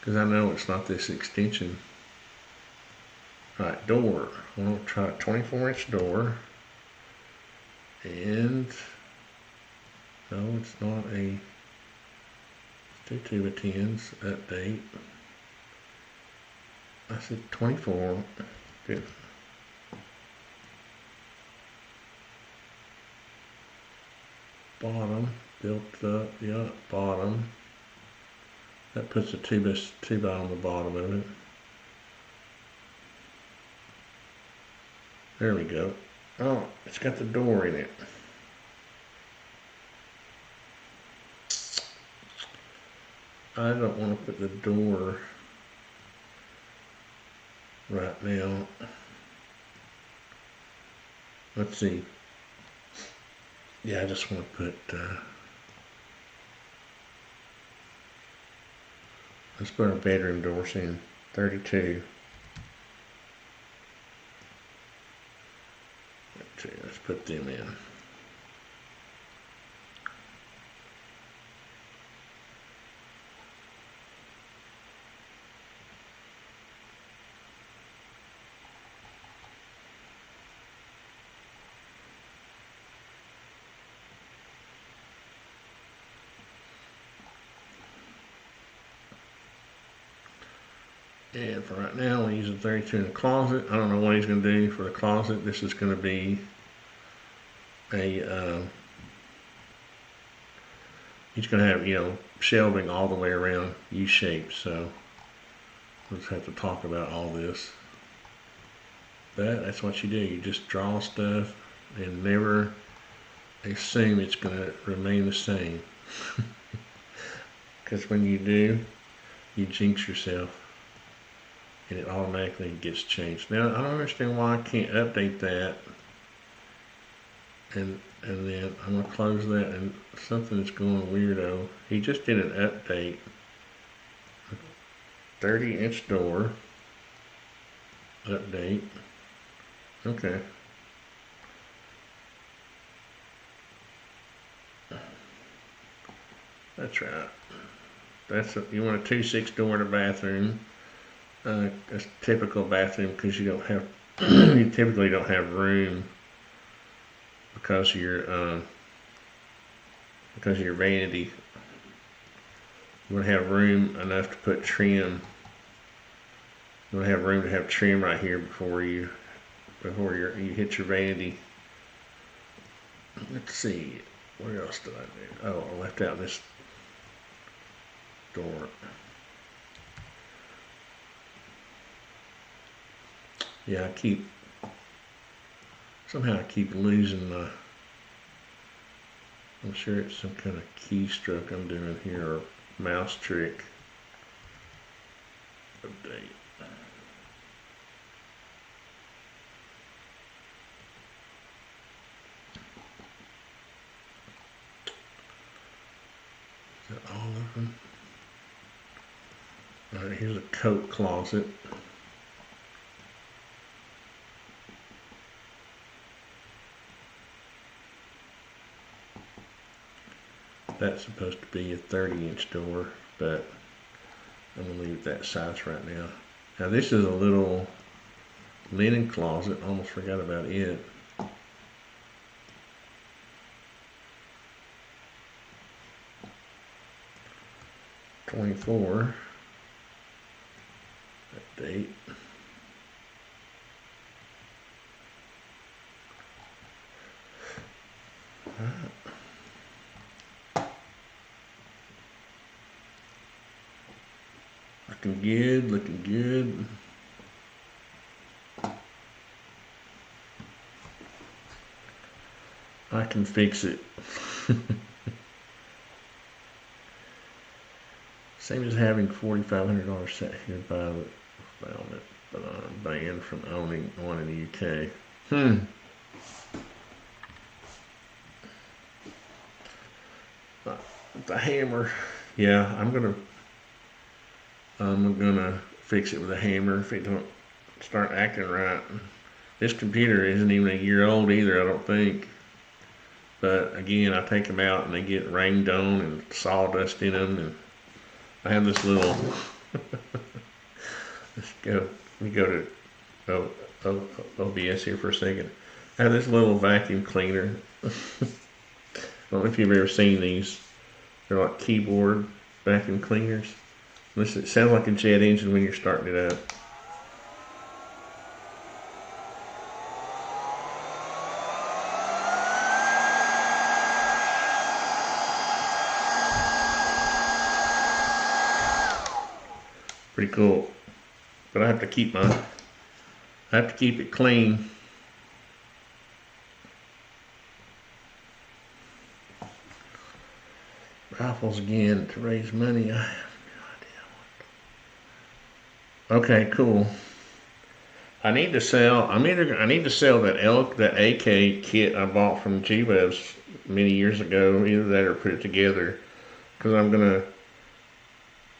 Because I know it's not this extension. Alright, door. I'm going to try a 24-inch door. And no, it's not a, it's 2 by 10s, update. I said 24. Good. Bottom, built up, yeah, bottom. That puts a 2 by on the bottom of it. There we go. Oh, it's got the door in it. I don't want to put the door right now. Let's see. Yeah, I just want to put, let's put our bedroom doors in, 32. Let's put them in. And for right now, we'll use a 32 in the closet. I don't know what he's going to do for the closet. This is going to be a, he's going to have, you know, shelving all the way around U-shaped. So we'll just have to talk about all this. But that's what you do. You just draw stuff and never assume it's going to remain the same. Because when you do, you jinx yourself. And it automatically gets changed. Now, I don't understand why I can't update that. And then I'm going to close that, and something is going weirdo. He just did an update. 30-inch door. Update. Okay. That's right. You want a 2.6 door in a bathroom. A typical bathroom, because you don't have you typically don't have room because you're because of your vanity. You want to have room enough to put trim. You want to have room to have trim right here before you hit your vanity. Let's see, where else did I do? Oh, I left out this door. Yeah, somehow I keep losing my, I'm sure it's some kind of keystroke I'm doing here, or mouse trick. Update. Is that all of them? All right, here's a coat closet. That's supposed to be a 30-inch door, but I'm going to leave it that size right now. Now this is a little linen closet. Almost forgot about it. '24. Update. Looking good, looking good. I can fix it. Same as having $4,500 set here by the found it, but I'm banned from owning one in the UK. The hammer, yeah, I'm gonna fix it with a hammer if it don't start acting right. This computer isn't even a year old either, I don't think. But again, I take them out and they get rained on and sawdust in them, and I have this little. Let me go to OBS here for a second. I have this little vacuum cleaner. I don't know if you've ever seen these. They're like keyboard vacuum cleaners. Listen, it sounds like a jet engine when you're starting it up. Pretty cool. But I have to keep it clean. Raffles again to raise money. I have no idea. Okay, cool. I need to sell that AK kit I bought from G-Webs many years ago. Either that or put it together, because I'm gonna.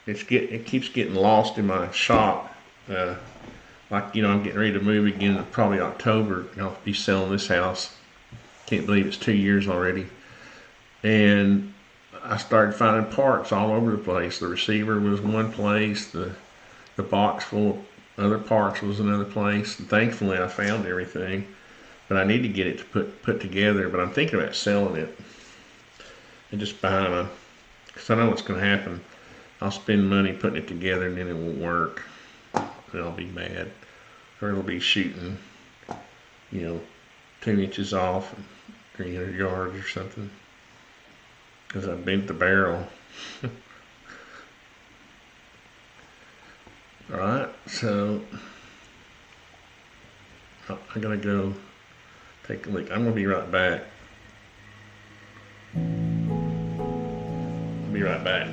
It keeps getting lost in my shop. I'm getting ready to move again in probably October. I'll be selling this house. Can't believe it's 2 years already. And I started finding parts all over the place. The receiver was one place. The box full of other parts was another place. And thankfully, I found everything. But I need to get it to put together. But I'm thinking about selling it and just buying them, because I know what's going to happen. I'll spend money putting it together and then it won't work. And I'll be mad. Or it'll be shooting, 2 inches off, 300 yards or something. Because I bent the barrel. Alright, so I'm going to go take a look. I'm going to be right back. I'll be right back.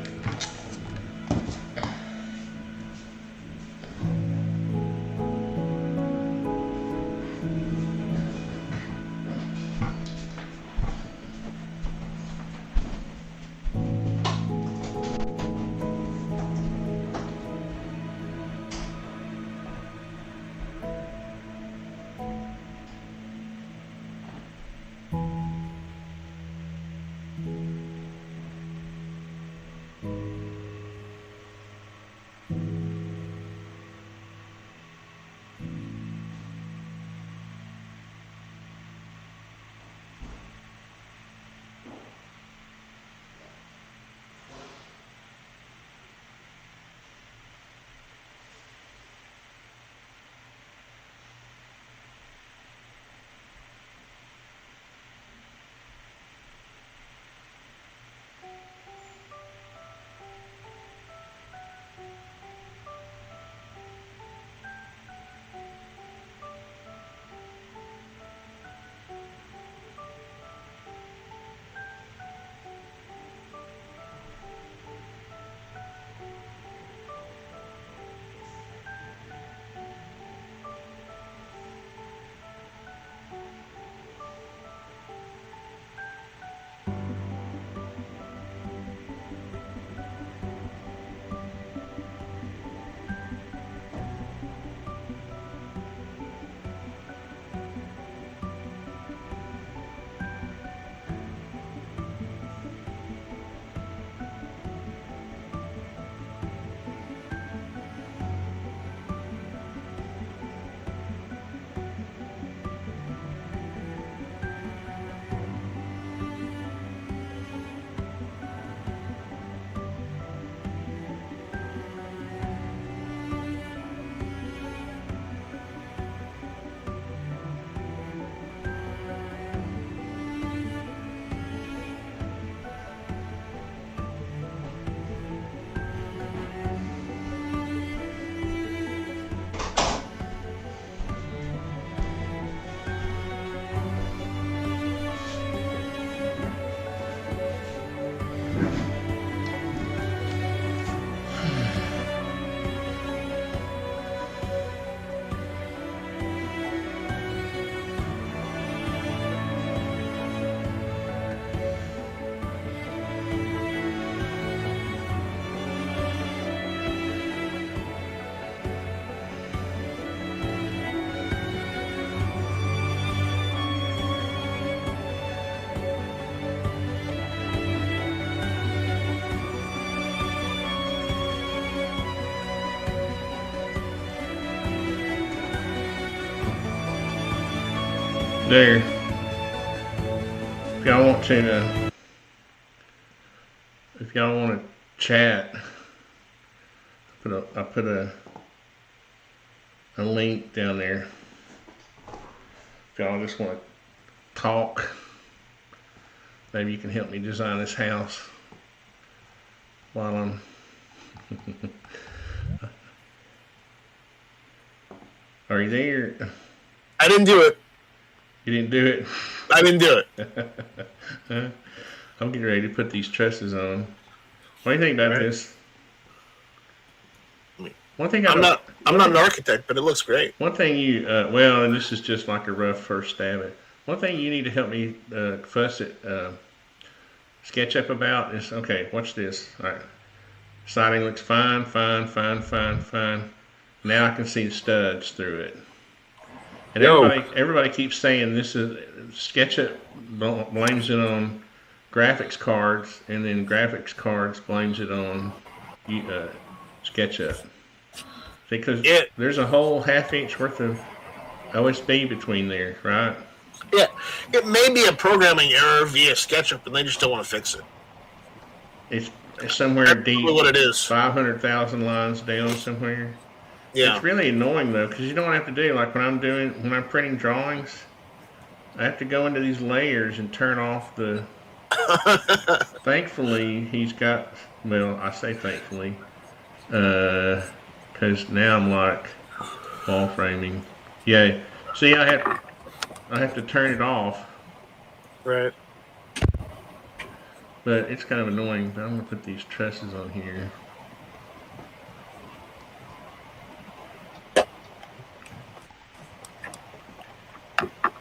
do, if y'all want to chat, I put a link down there. If y'all just want to talk, maybe you can help me design this house while I'm Are you there? I didn't do it. You didn't do it? I didn't do it. I'm getting ready to put these trusses on. What do you think about this? One thing I'm not an architect, but it looks great. One thing you, well, and this is just like a rough first stab at. One thing you need to help me fuss at SketchUp about is, okay, watch this. All right. Siding looks fine. Now I can see the studs through it. And everybody keeps saying this is, SketchUp blames it on graphics cards, and then graphics cards blames it on SketchUp. Because there's a whole half-inch worth of OSB between there, right? Yeah, it may be a programming error via SketchUp, and they just don't want to fix it. It's somewhere deep. What it is. 500,000 lines down somewhere. Yeah. It's really annoying though, because you don't have to do, like when I'm printing drawings, I have to go into these layers and turn off the. Thankfully, he's got. Well, I say thankfully, because now I'm like wall framing. Yeah. See, I have to turn it off. Right. But it's kind of annoying. But I'm gonna put these trusses on here.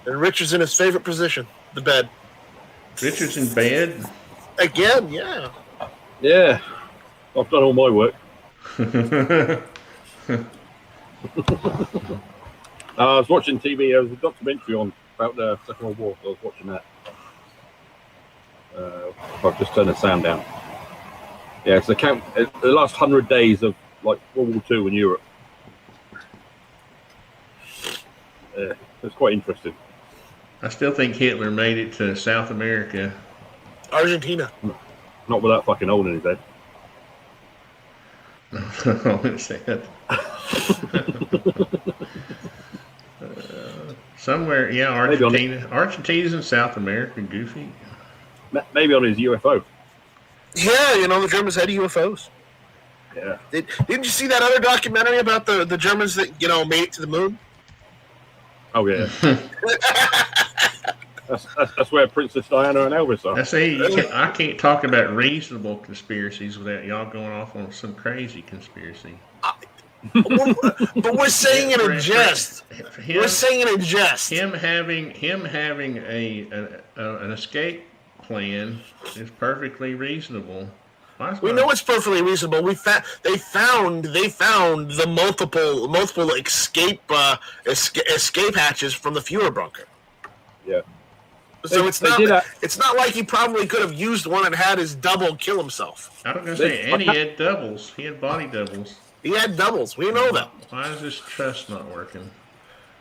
And Richard's in his favorite position, the bed. Richard's in bed? Again, yeah. Yeah. I've done all my work. I was watching TV. There was a documentary on about the Second World War. I was watching that. I've just turned the sound down. Yeah, it's the last 100 days of like World War II in Europe. It's quite interesting. I still think Hitler made it to South America. Argentina. Not with that fucking hole in his head. I wouldn't say that. Somewhere, yeah, Argentina. Argentina's in South America, goofy. Maybe on his UFO. Yeah, the Germans had UFOs. Yeah. Didn't you see that other documentary about the Germans that, made it to the moon? Oh, yeah. That's where Princess Diana and Elvis are. I see. I can't talk about reasonable conspiracies without y'all going off on some crazy conspiracy. But we're saying it in jest. We're saying it in jest. Him having an escape plan is perfectly reasonable. We know it's perfectly reasonable. They found the multiple escape hatches from the Fuhrer bunker. Yeah. So it's not like he probably could have used one and had his double kill himself. I was going to say, and he had doubles. He had body doubles. He had doubles. We know that. Why is this truss not working?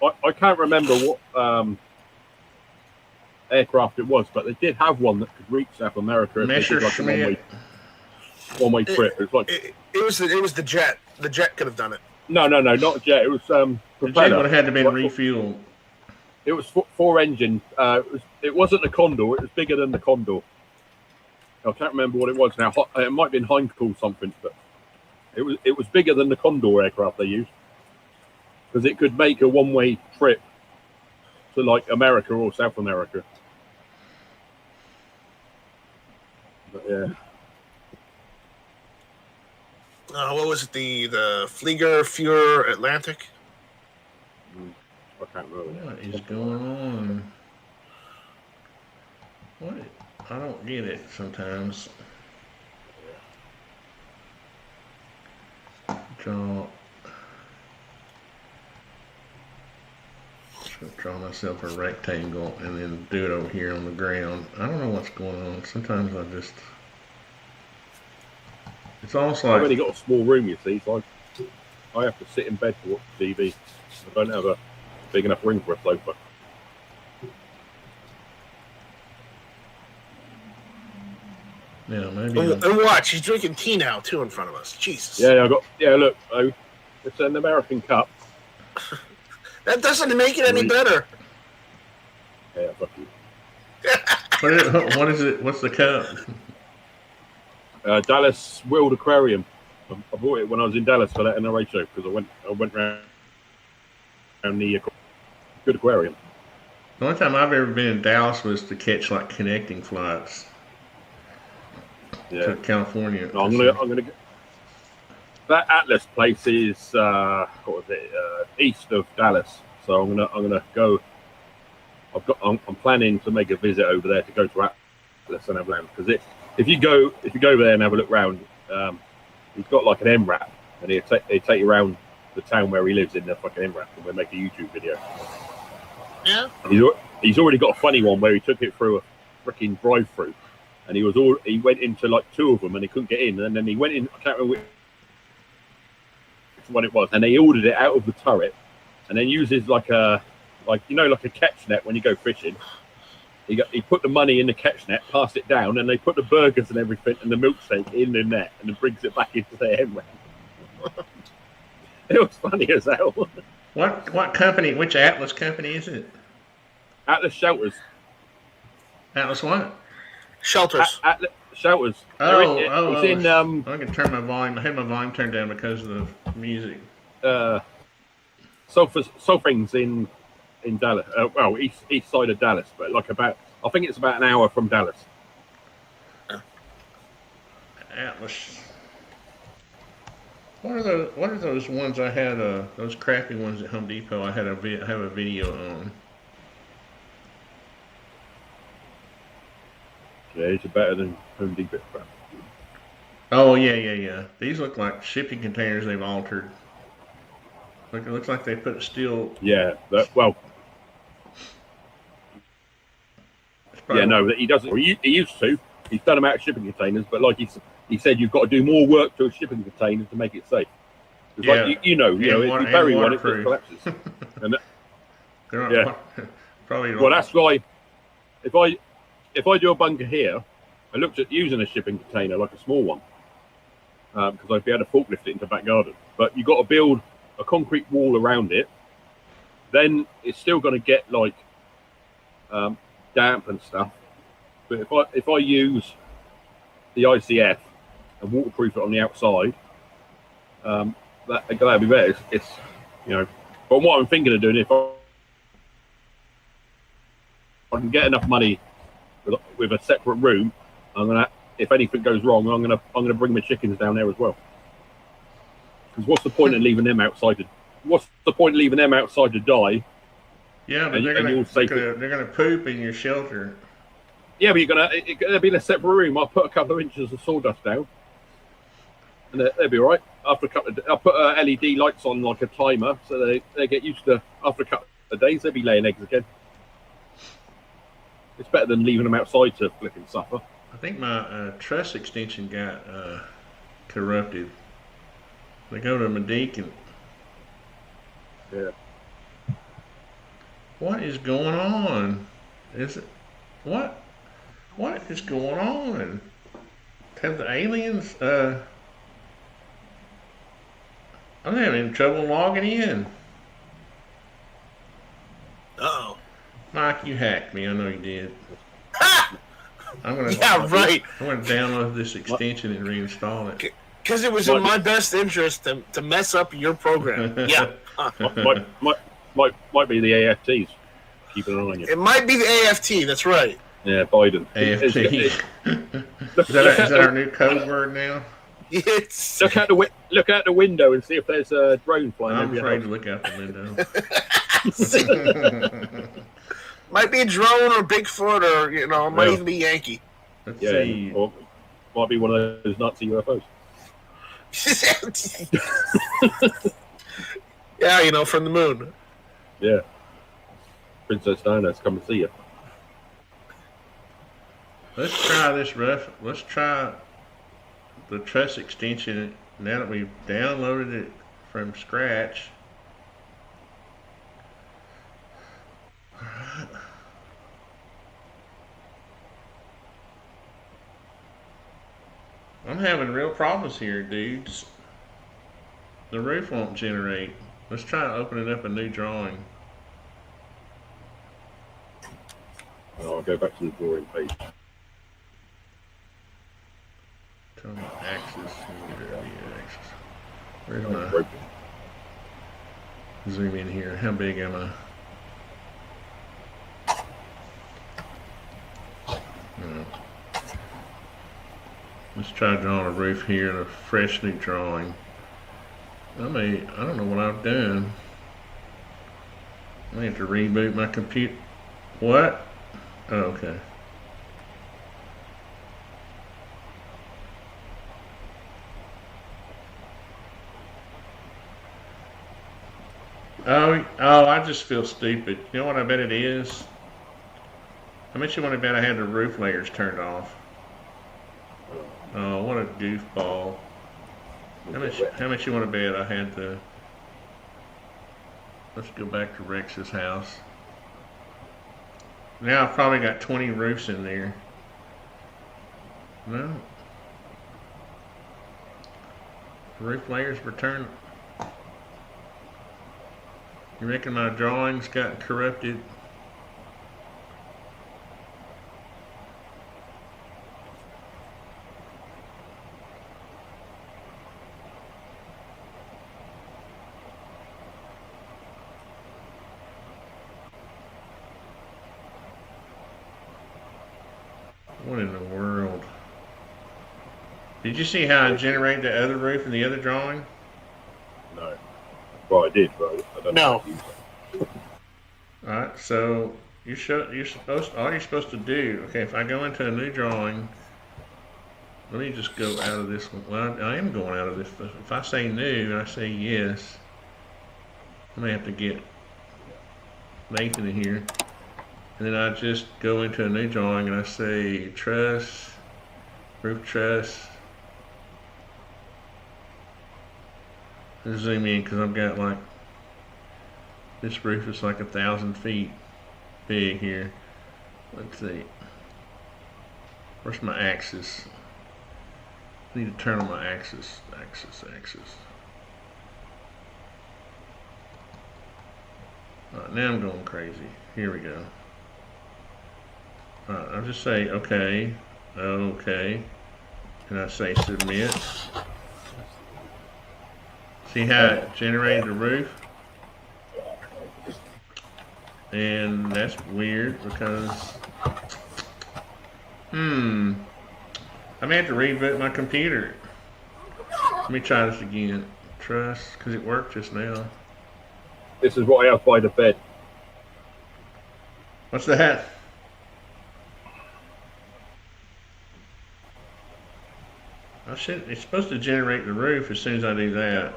I can't remember what aircraft it was, but they did have one that could reach South America. Messerschmitt. One-way trip. It was the jet. The jet could have done it. No, not a jet. It was the jet would have had to be refueled. It was four engine. It wasn't the Condor. It was bigger than the Condor. I can't remember what it was now. It might have been Heinkel something, but it was bigger than the Condor aircraft they used, because it could make a one-way trip to like America or South America. But yeah. What was it? The Fuhrer Atlantic? I can't remember. What is going on? What? I don't get it sometimes. Draw myself a rectangle and then do it over here on the ground. I don't know what's going on. Sometimes it's almost like... I've only got a small room, you see, so I have to sit in bed to watch TV. I don't have a big enough room for a sofa. Yeah, maybe. And watch, he's drinking tea now too in front of us. Jesus. Yeah, look, it's an American cup. That doesn't make it any better. Yeah, fuck you. What is it? What's the cup? Dallas World Aquarium. I bought it when I was in Dallas for that NRA show because I went around the good aquarium. The only time I've ever been in Dallas was to catch like connecting flights to California. No, I'm gonna go. That Atlas place is east of Dallas, so I'm gonna go. I'm planning to make a visit over there to go to Atlas and have a look because if you go over there and have a look around, he's got like an MRAP and they take you around the town where he lives in the fucking MRAP and we'll make a YouTube video. Yeah. He's already got a funny one where he took it through a freaking drive-through, and he went into like 2 of them and he couldn't get in, and then he went in. I can't remember which one it was, and they ordered it out of the turret, and then uses like a catch net when you go fishing. He put the money in the catch net, passed it down, and they put the burgers and everything and the milkshake in the net, and then brings it back into their MRAP. It was funny as hell. What company? Which Atlas company is it? Atlas Shelters. Atlas what? Shelters. Atlas Shelters. It's in. I can turn my volume. I had my volume turned down because of the music. Sofings in Dallas. East side of Dallas, but I think it's about an hour from Dallas. Atlas. What are those ones I had? Those crappy ones at Home Depot. I have a video on. Yeah, it's better than Home Depot. Oh yeah. These look like shipping containers they've altered. It looks like they put a steel. Yeah. He doesn't. He used to. He's done them out of shipping containers, but like he said, you've got to do more work to a shipping container to make it safe. Yeah. Like, if you bury one, it just collapses. And probably. Well, that's why if I do a bunker here, I looked at using a shipping container like a small one because I'd be able to forklift it into the back garden. But you've got to build a concrete wall around it. Then it's still going to get like damp and stuff. But if I use the ICF and waterproof it on the outside, that'd be better. It's But what I'm thinking of doing, if I can get enough money with a separate room, I'm gonna. If anything goes wrong, I'm gonna bring my chickens down there as well. Because what's the point of leaving them outside? What's the point of leaving them outside to die? Yeah, but they're gonna poop in your shelter. Yeah, but it's gonna be in a separate room. I'll put a couple of inches of sawdust down, and they'll be all right. After a couple of, I'll put LED lights on like a timer, so they get used to. After a couple of days, they'll be laying eggs again. It's better than leaving them outside to flipping suffer. I think my truss extension got corrupted. They go to Medic and. Yeah. What is going on? Is it what? What is going on? Have the aliens? I'm having trouble logging in. Uh-oh. Mike, you hacked me. I know you did. I'm gonna download this extension and reinstall it. Because it was in my best interest to mess up your program. Yeah. Might be the AFTs. Keeping an eye on you. It might be the AFT. That's right. Yeah, Biden. AFT. Is that our new code word now? It's look out the window and see if there's a drone flying. I'm afraid to look out the window. Might be a drone or Bigfoot or it might even be Yankee. Let's see. Or might be one of those Nazi UFOs. Yeah, from the moon. Yeah. Princess Diana's come to see you. Let's try this Let's try the truss extension now that we've downloaded it from scratch. Alright. I'm having real problems here, dudes. The roof won't generate. Let's try opening up a new drawing. I'll go back to the drawing page. Tell me axis. Where's Oh, my broken. zoom in here? How big am I? No. Let's try drawing a roof here in a fresh new drawing. I don't know what I've done. I have to reboot my computer. What? Oh, okay. Oh, I just feel stupid. You know what I bet it is? How much you want to bet I had the roof layers turned off? Oh, what a goofball. How much you want to bet I had the... Let's go back to Rex's house. Now I've probably got 20 roofs in there. No. The roof layers were turned. You reckon my drawings got corrupted? What in the world? Did you see how I generated the other roof in the other drawing? No. Well, I did, but I don't know. No. Alright, so all you're supposed to do, okay, if I go into a new drawing, let me just go out of this one. Well, I am going out of this. If I say new and I say yes, I may have to get Nathan in here. And then I just go into a new drawing and I say truss, roof truss. Let's zoom in because I've got like, this roof is like 1,000 feet big here. Let's see. Where's my axis? I need to turn on my axis. Alright, now I'm going crazy. Here we go. Alright, I'll just say okay, okay, and I say submit. See how it generated the roof? And that's weird because, I may have to reboot my computer. Let me try this again. Trust, because it worked just now. This is what I have by the bed. What's that? It's supposed to generate the roof as soon as I do that.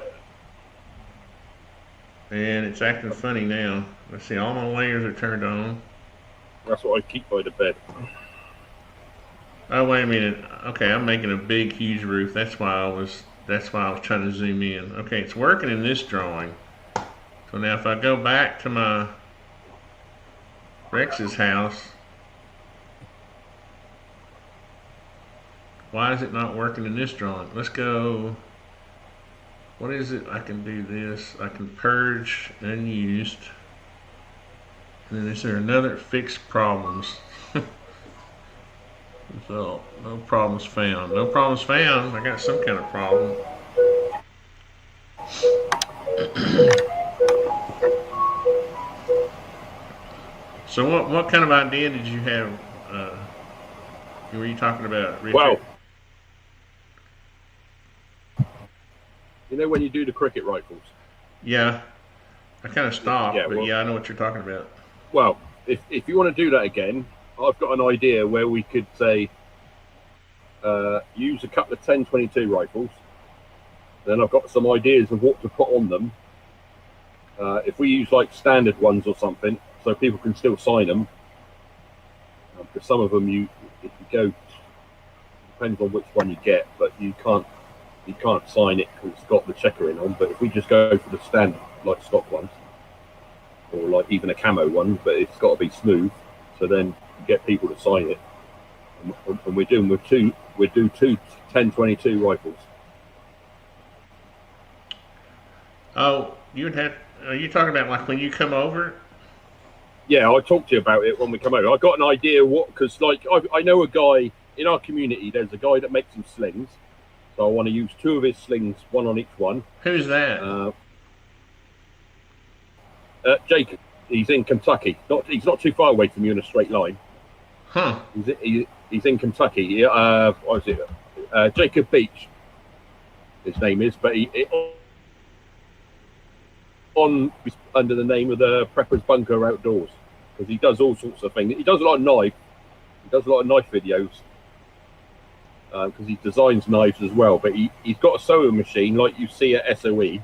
And it's acting funny now. Let's see, all my layers are turned on. That's what I keep by the bed. Oh, wait a minute. Okay, I'm making a big, huge roof. That's why I was trying to zoom in. Okay, it's working in this drawing. So now if I go back to my Rex's house, why is it not working in this drawing? Let's go. What is it? I can do this. I can purge unused. And then is there another fix problems? So, no problems found. No problems found. I got some kind of problem. So what kind of idea did you have? Were you talking about, Richard? Well, you know when you do the cricket rifles? Yeah. I kind of stopped, Yeah, but well, yeah, I know what you're talking about. Well, if you want to do that again, I've got an idea where we could say use a couple of 10-22 rifles. Then I've got some ideas of what to put on them. If we use like standard ones or something, so people can still sign them. Because some of them, if you go, depends on which one you get, but you can't sign it because it's got the checkering on. But if we just go for the standard, like stock ones, or like even a camo one, but it's got to be smooth, so then you get people to sign it. and we're do two 10-22 rifles. Oh, are you talking about like when you come over? Yeah, I'll talk to you about it when we come over. I got an idea because like I know a guy in our community. There's a guy that makes some slings, so I want to use 2 of his slings, 1 on each one. Who's that? Jacob. He's in Kentucky. He's not too far away from you in a straight line. Huh? He's in Kentucky. What is it? Jacob Beach. His name is, but under the name of the Preppers Bunker Outdoors, because he does all sorts of things. He does a lot of knife. He does a lot of knife videos because he designs knives as well. But he's got a sewing machine like you see at SOE,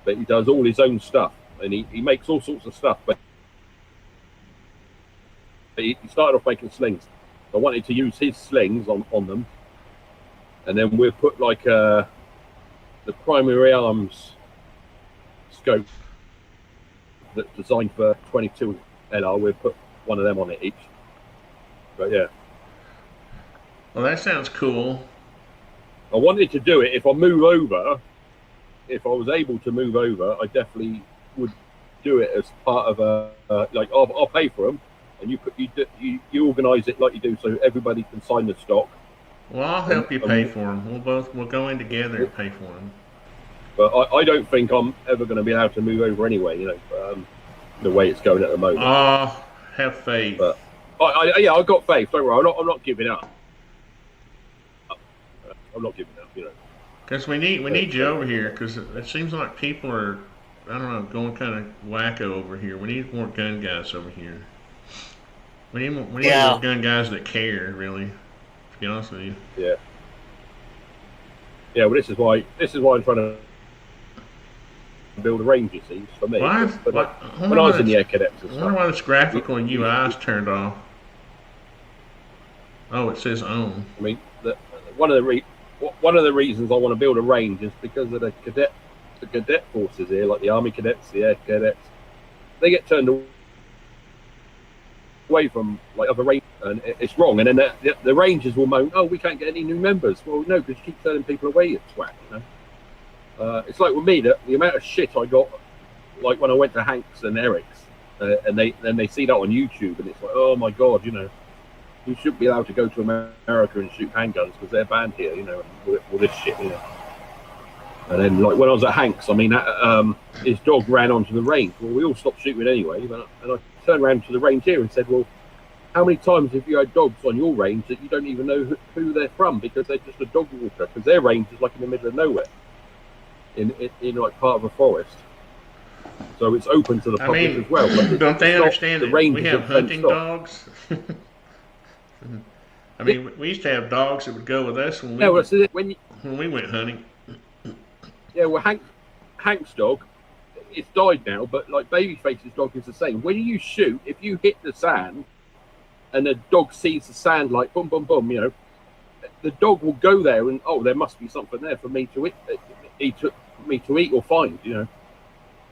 but he does all his own stuff, and he makes all sorts of stuff. But he started off making slings. I wanted to use his slings on them, and then we'll put like the primary arms scope that's designed for 22 LR. We'll put one of them on it each. But yeah. Well, that sounds cool. I wanted to do it if I move over. If I was able to move over, I definitely would do it as part of a like I'll pay for them, and you organise it like you do, so everybody can sign the stock. Well, I'll help you pay for them. We'll go in together and pay for them. But I don't think I'm ever going to be able to move over anyway. You know, the way it's going at the moment. Oh, have faith. But I've got faith. Don't worry. I'm not giving up. I'm not giving up. You know. Because we need you over here. Because it seems like people are, I don't know, going kind of wacko over here. We need more gun guys over here. We need more gun guys that care, really. To be honest with you. Yeah. Yeah. Well, this is why I'm trying to build a range, you see, for me. When I was in the Air Cadets. I wonder why this graphical UI's turned off. Oh, it says on. I mean, one of the reasons I want to build a range is because of the cadet forces here, like the Army Cadets, the Air Cadets. They get turned away from like other ranges, and it's wrong. And then the Rangers will moan, "Oh, we can't get any new members." Well, no, because you keep turning people away, you twat. You know. It's like with me, the amount of shit I got, like when I went to Hank's and Eric's, and they see that on YouTube, and it's like, oh my god, you know, you shouldn't be allowed to go to America and shoot handguns because they're banned here, you know, and all this shit, you know. And then, like when I was at Hank's, I mean, his dog ran onto the range. Well, we all stopped shooting anyway, and I turned around to the range here and said, well, how many times have you had dogs on your range that you don't even know who they're from because they're just a dog walker? Because their range is like in the middle of nowhere. In like part of a forest, so it's open to the public as well. But don't they understand that we have hunting dogs? I mean, we used to have dogs that would go with us when we went hunting. Yeah, well, Hank's dog, it's died now, but like Babyface's dog is the same. When you shoot, if you hit the sand, and the dog sees the sand like boom, boom, boom, you know, the dog will go there and there must be something there for me to eat or find, you know.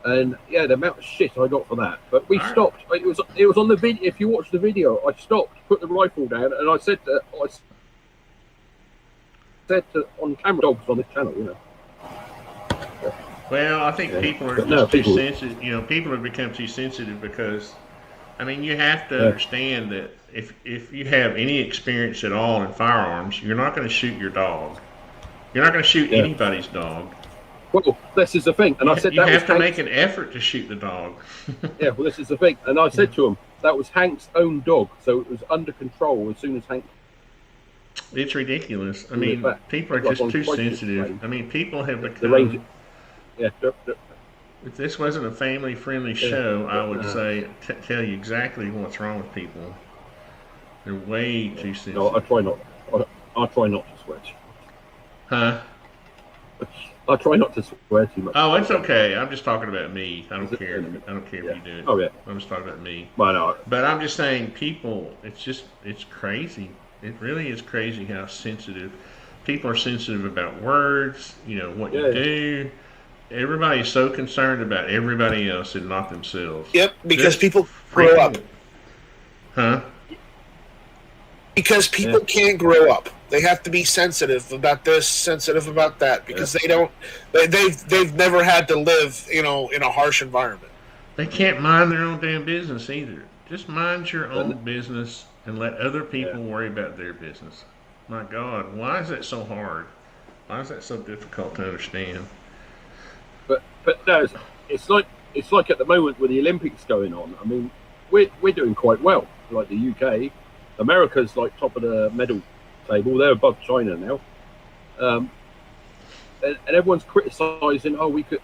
And yeah, the amount of shit I got for that. But we stopped. It was on the video. If you watch the video, I stopped, put the rifle down, and I said on camera, dogs on this channel, you know. Well, I think people are just too sensitive. You know, people have become too sensitive because, I mean, you have to understand that if you have any experience at all in firearms, you're not going to shoot your dog. You're not going to shoot anybody's dog. Well, this is the thing, and I said you have to make an effort to shoot the dog. Yeah, well, this is the thing, and I said to him that was Hank's own dog, so it was under control as soon as Hank. It's ridiculous. I mean, people are just too sensitive. I mean, people have become. If this wasn't a family-friendly show, I would say tell you exactly what's wrong with people. They're way too sensitive. No, I try not. I try not to swear. Huh? I try not to swear too much. Oh, it's okay. I'm just talking about me. I don't care. I don't care if you do it. Oh yeah. I'm just talking about me. Well, no. But I'm just saying, people. It's crazy. It really is crazy how sensitive people are. Sensitive about words. You know what you do. Everybody is so concerned about everybody else and not themselves. Yep, because people grow up. Huh? Because people can't grow up. They have to be sensitive about this, sensitive about that, because they've never had to live, in a harsh environment. They can't mind their own damn business either. Just mind your own business and let other people worry about their business. My God, why is that so hard? Why is that so difficult to understand? But no, it's like at the moment with the Olympics going on. I mean, we're doing quite well. Like the UK, America's like top of the medal table. They're above China now, and everyone's criticising. Oh, we could,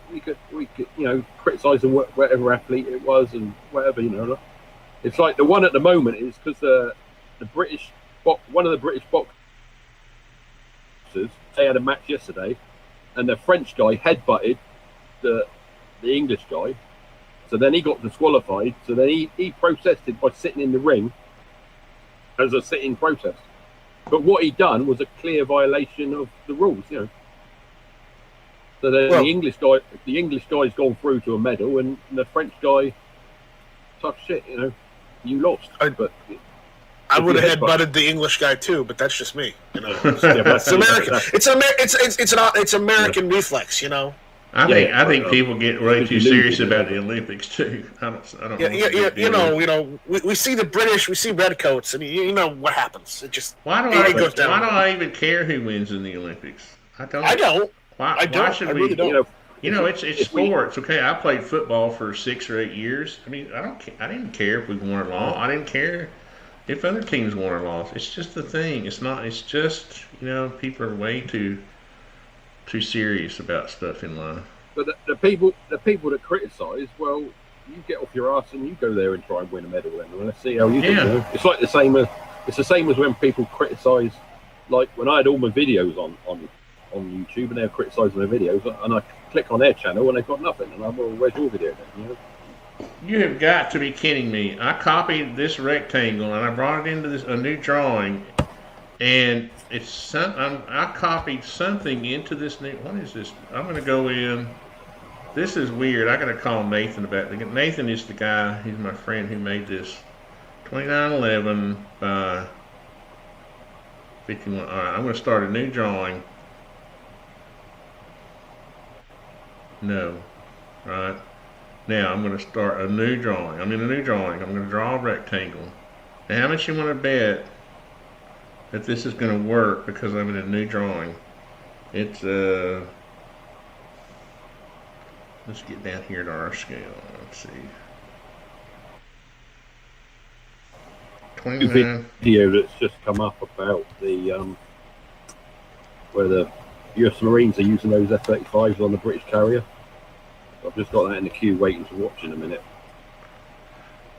criticising whatever athlete it was and whatever. It's like the one at the moment is because the British, one of the British boxers, they had a match yesterday, and the French guy headbutted the English guy. So then he got disqualified. So then he protested by sitting in the ring as a sitting protest. But what he done was a clear violation of the rules, So then the English guy's gone through to a medal, and the French guy, tough shit, you lost. I would have headbutted the English guy too, but that's just me. It's American. It's American reflex, I think people get way too serious about the Olympics too. I don't. We see the British, we see redcoats, and you know what happens. It just why do I even care who wins in the Olympics? I don't. Why should we? Really don't. It's sports. Okay, I played football for 6 or 8 years. I mean, I didn't care if we won or lost. I didn't care if other teams won or lost. It's just the thing. It's not. It's just people are way too serious about stuff in life. But the people that criticise, well, you get off your ass and you go there and try and win a medal, and let's see how you do. It's like the same as when people criticise, like when I had all my videos on YouTube and they were criticising the videos, and I click on their channel and they've got nothing, and I'm, well, where's your video then? You have got to be kidding me! I copied this rectangle and I brought it into a new drawing. And I copied something into this new. What is this? I'm going to go in. This is weird. I got to call Nathan about it. Nathan is the guy. He's my friend who made this 2911 by 51. All right, I'm going to start a new drawing. No. Right. Now I'm going to start a new drawing. I'm in a new drawing. I'm going to draw a rectangle. Now, how much you want to bet that this is going to work because I'm in a new drawing? It's let's get down here to our scale. Let's see. 29. Video that's just come up about the where the US Marines are using those F-35s on the British carrier. I've just got that in the queue waiting to watch in a minute.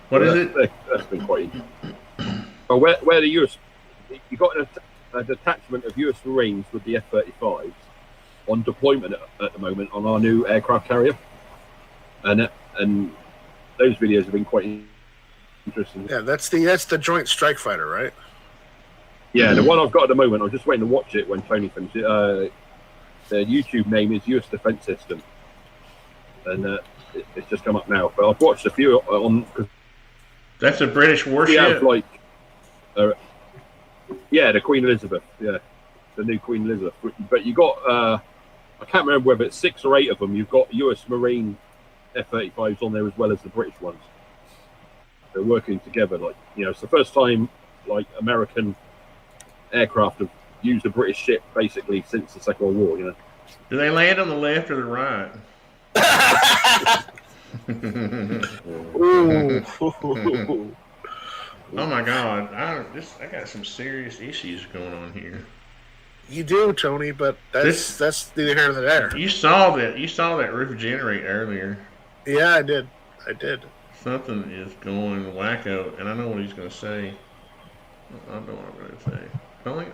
What is it? That's been quite interesting. Well, where the US, you got a detachment of US Marines with the F-35s on deployment at the moment on our new aircraft carrier, and those videos have been quite interesting. Yeah, that's the Joint Strike Fighter, right? Yeah, the one I've got at the moment. I'm just waiting to watch it when Tony finishes. The YouTube name is US Defense System, and it's just come up now. But I've watched a few on. That's a British warship. Yeah, the Queen Elizabeth. Yeah, the new Queen Elizabeth. But you got I can't remember whether it's 6 or 8 of them. You've got US Marine F-35s on there as well as the British ones. They're working together. It's the first time American aircraft have used a British ship basically since the Second World War. Do they land on the left or the right? Oh my God! I got some serious issues going on here. You do, Tony, but that's neither here nor there. You saw that roof generate earlier. Yeah, I did. Something is going wacko, and I know what he's going to say. I don't know what I'm going to say.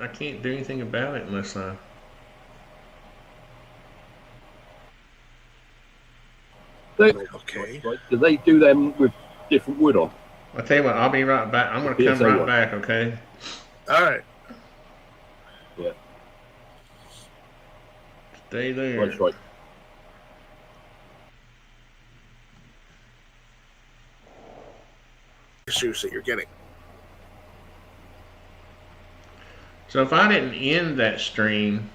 I can't do anything about it unless I. Okay. Do they do them with different wood on? I'll tell you what, I'll be right back. I'm going to come right back, okay? All right. Yeah. Stay there. That's right. Issues that you're getting. So if I didn't end that stream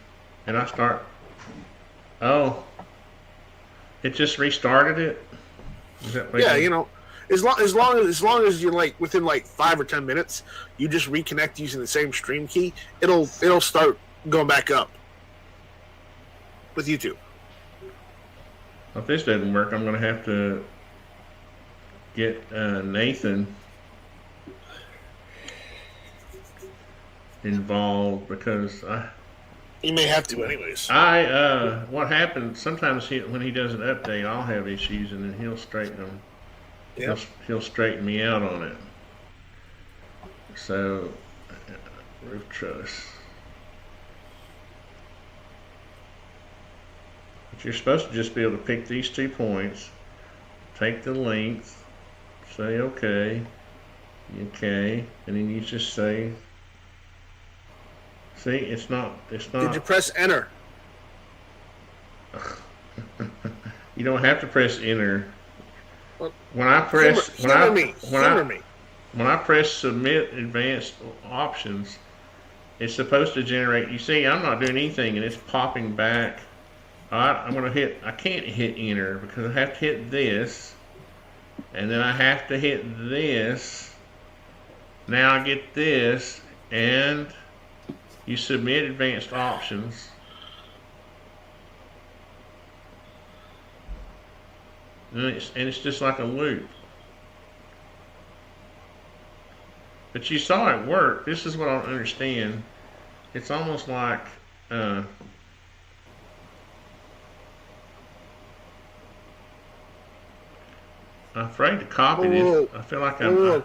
and I start, oh, it just restarted it? Is that what Yeah, you know, as long as you're like within like 5 or 10 minutes, you just reconnect using the same stream key, it'll start going back up with YouTube. If this doesn't work, I'm going to have to get Nathan involved because You may have to, anyways. what happens sometimes when he does an update, I'll have issues, and then he'll straighten them. Yep. He'll straighten me out on it. So, roof truss. But you're supposed to just be able to pick these 2 points, take the length, say okay, and then you just say. See, it's not. Did you press enter? You don't have to press enter. Well, When I press submit advanced options, it's supposed to generate. You see, I'm not doing anything, and it's popping back. All right, I'm gonna hit. I can't hit enter because I have to hit this, and then I have to hit this. Now I get this, and you submit advanced options. And it's just like a loop. But you saw it work. This is what I don't understand. It's almost like I'm afraid to copy this. I feel like I'm.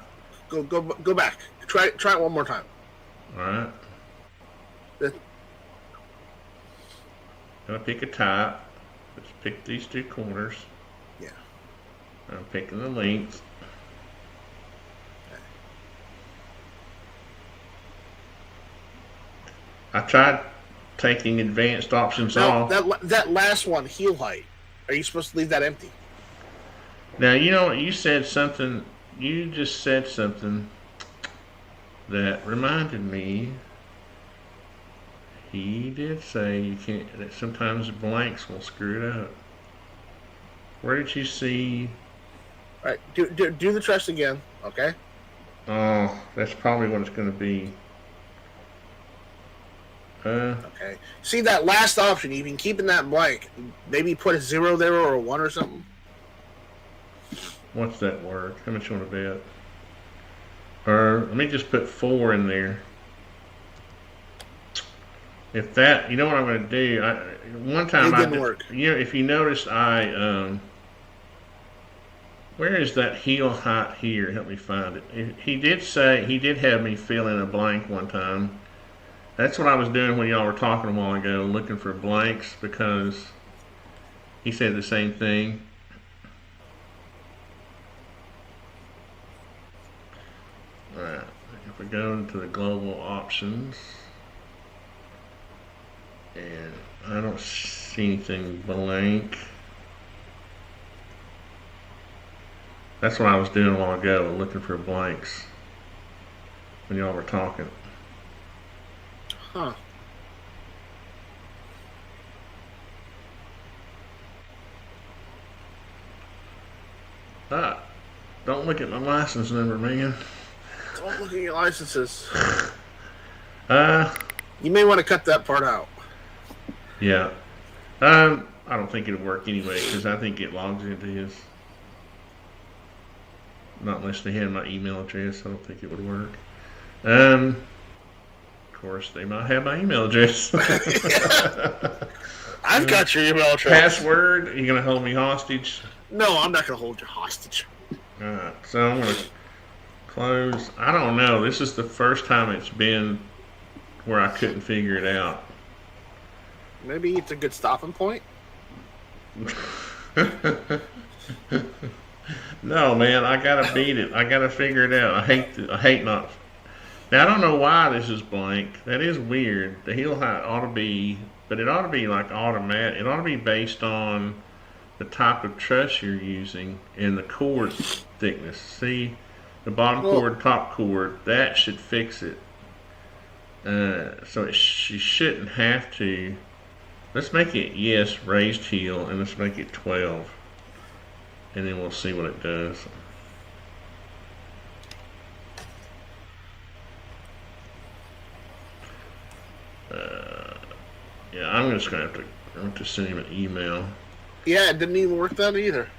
Go back. Try it one more time. All right. I'm gonna pick a type. Let's pick these 2 corners. Yeah. I'm picking the length. I tried taking advanced options off. That last one, heel height. Are you supposed to leave that empty? Now, you know, you said something. You just said something that reminded me. He did say you can't. That sometimes blanks will screw it up. Where did you see? All right, do the truss again, okay? Oh, that's probably what it's going to be. Okay. See that last option? You've been keeping that blank. Maybe put a 0 there or a 1 or something. What's that word? How much you want to bet? Or let me just put 4 in there. If that, you know what I'm going to do? One time it didn't work. You know, if you notice, where is that heel height here? Help me find it. He did say, he did have me fill in a blank one time. That's what I was doing when y'all were talking a while ago, looking for blanks, because he said the same thing. Alright, if we go into the global options, and I don't see anything blank. That's what I was doing a while ago, looking for blanks when y'all were talking. Huh. Don't look at my license number, man. Don't look at your licenses. You may want to cut that part out. Yeah. I don't think it'll work anyway, because I think it logs into his. Not unless they had my email address, I don't think it would work. Of course, they might have my email address. I've got your email address. Password? Are you going to hold me hostage? No, I'm not going to hold you hostage. Alright, so I'm going to close. I don't know. This is the first time it's been where I couldn't figure it out. Maybe it's a good stopping point. No, man, I gotta beat it. I gotta figure it out. I hate not. Now I don't know why this is blank. That is weird. The heel height ought to be, but it ought to be like automatic. It ought to be based on the type of truss you're using and the cord thickness. See, the bottom cord, top cord. That should fix it. So she shouldn't have to. Let's make it, yes, raised heel, and let's make it 12. And then we'll see what it does. Yeah, I'm just going to have to send him an email. Yeah, it didn't even work that either.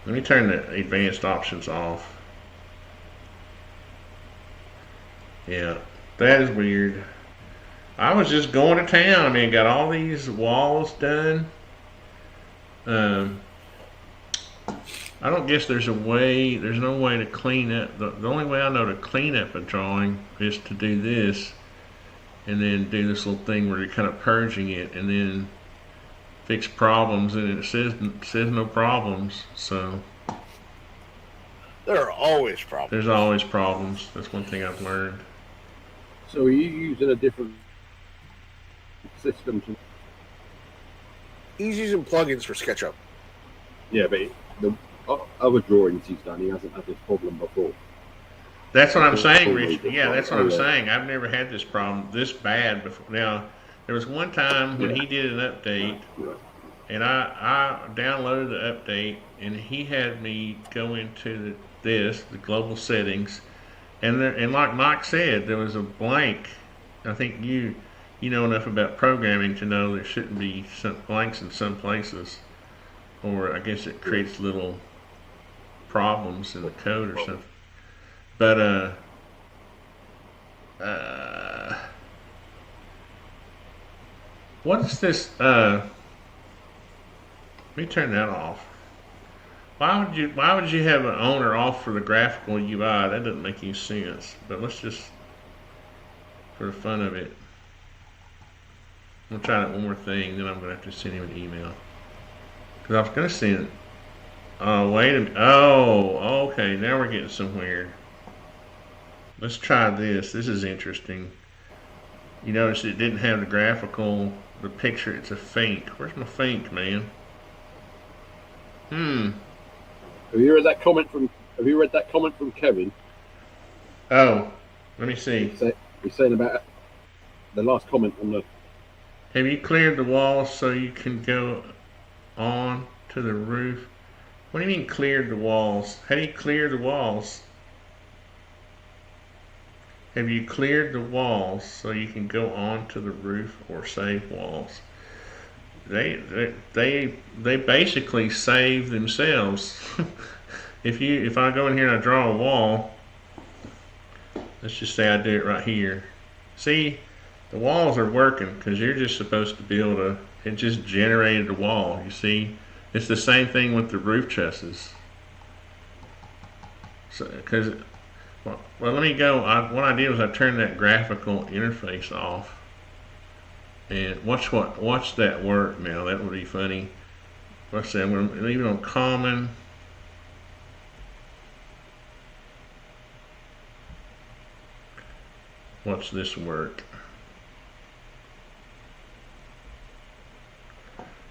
Let me turn the advanced options off. Yeah, that is weird. I was just going to town. I mean, got all these walls done. I don't guess there's a way, there's no way to clean up. The only way I know to clean up a drawing is to do this and then do this little thing where you're kind of purging it and then fix problems, and it says no problems. So there are always problems. There's always problems. That's one thing I've learned. So are you using a different system? He's using plugins for SketchUp. Yeah, but the other drawings he's done, he hasn't had this problem before. That's what I'm saying, Rich. Yeah, that's what I'm saying. I've never had this problem this bad before. Now, there was one time when he did an update, and I downloaded the update, and he had me go into the global settings, and like Mike said, there was a blank. I think you know enough about programming to know there shouldn't be some blanks in some places, or I guess it creates little problems in the code or something. But what is this? Let me turn that off. Why would you have an on or off for the graphical UI? That doesn't make any sense. But let's just, for the fun of it, I'm gonna try that one more thing. Then I'm gonna have to send him an email because I was gonna send. Oh wait a minute. Oh, okay. Now we're getting somewhere. Let's try this. This is interesting. You notice it didn't have the graphical, the picture. It's a faint. Where's my faint, man? Have you read that comment from Kevin? Oh, let me see. He's saying about the last comment on the. Have you cleared the walls so you can go on to the roof? What do you mean cleared the walls? How do you clear the walls? Have you cleared the walls so you can go on to the roof or save walls? They basically save themselves. If I go in here and I draw a wall, let's just say I do it right here. See, the walls are working because you're just supposed to be able to. It just generated a wall. You see, it's the same thing with the roof trusses. So, because well, let me go. What I did was I turned that graphical interface off, and watch that work now. That would be funny. Let's say I'm going to leave it on common. Watch this work.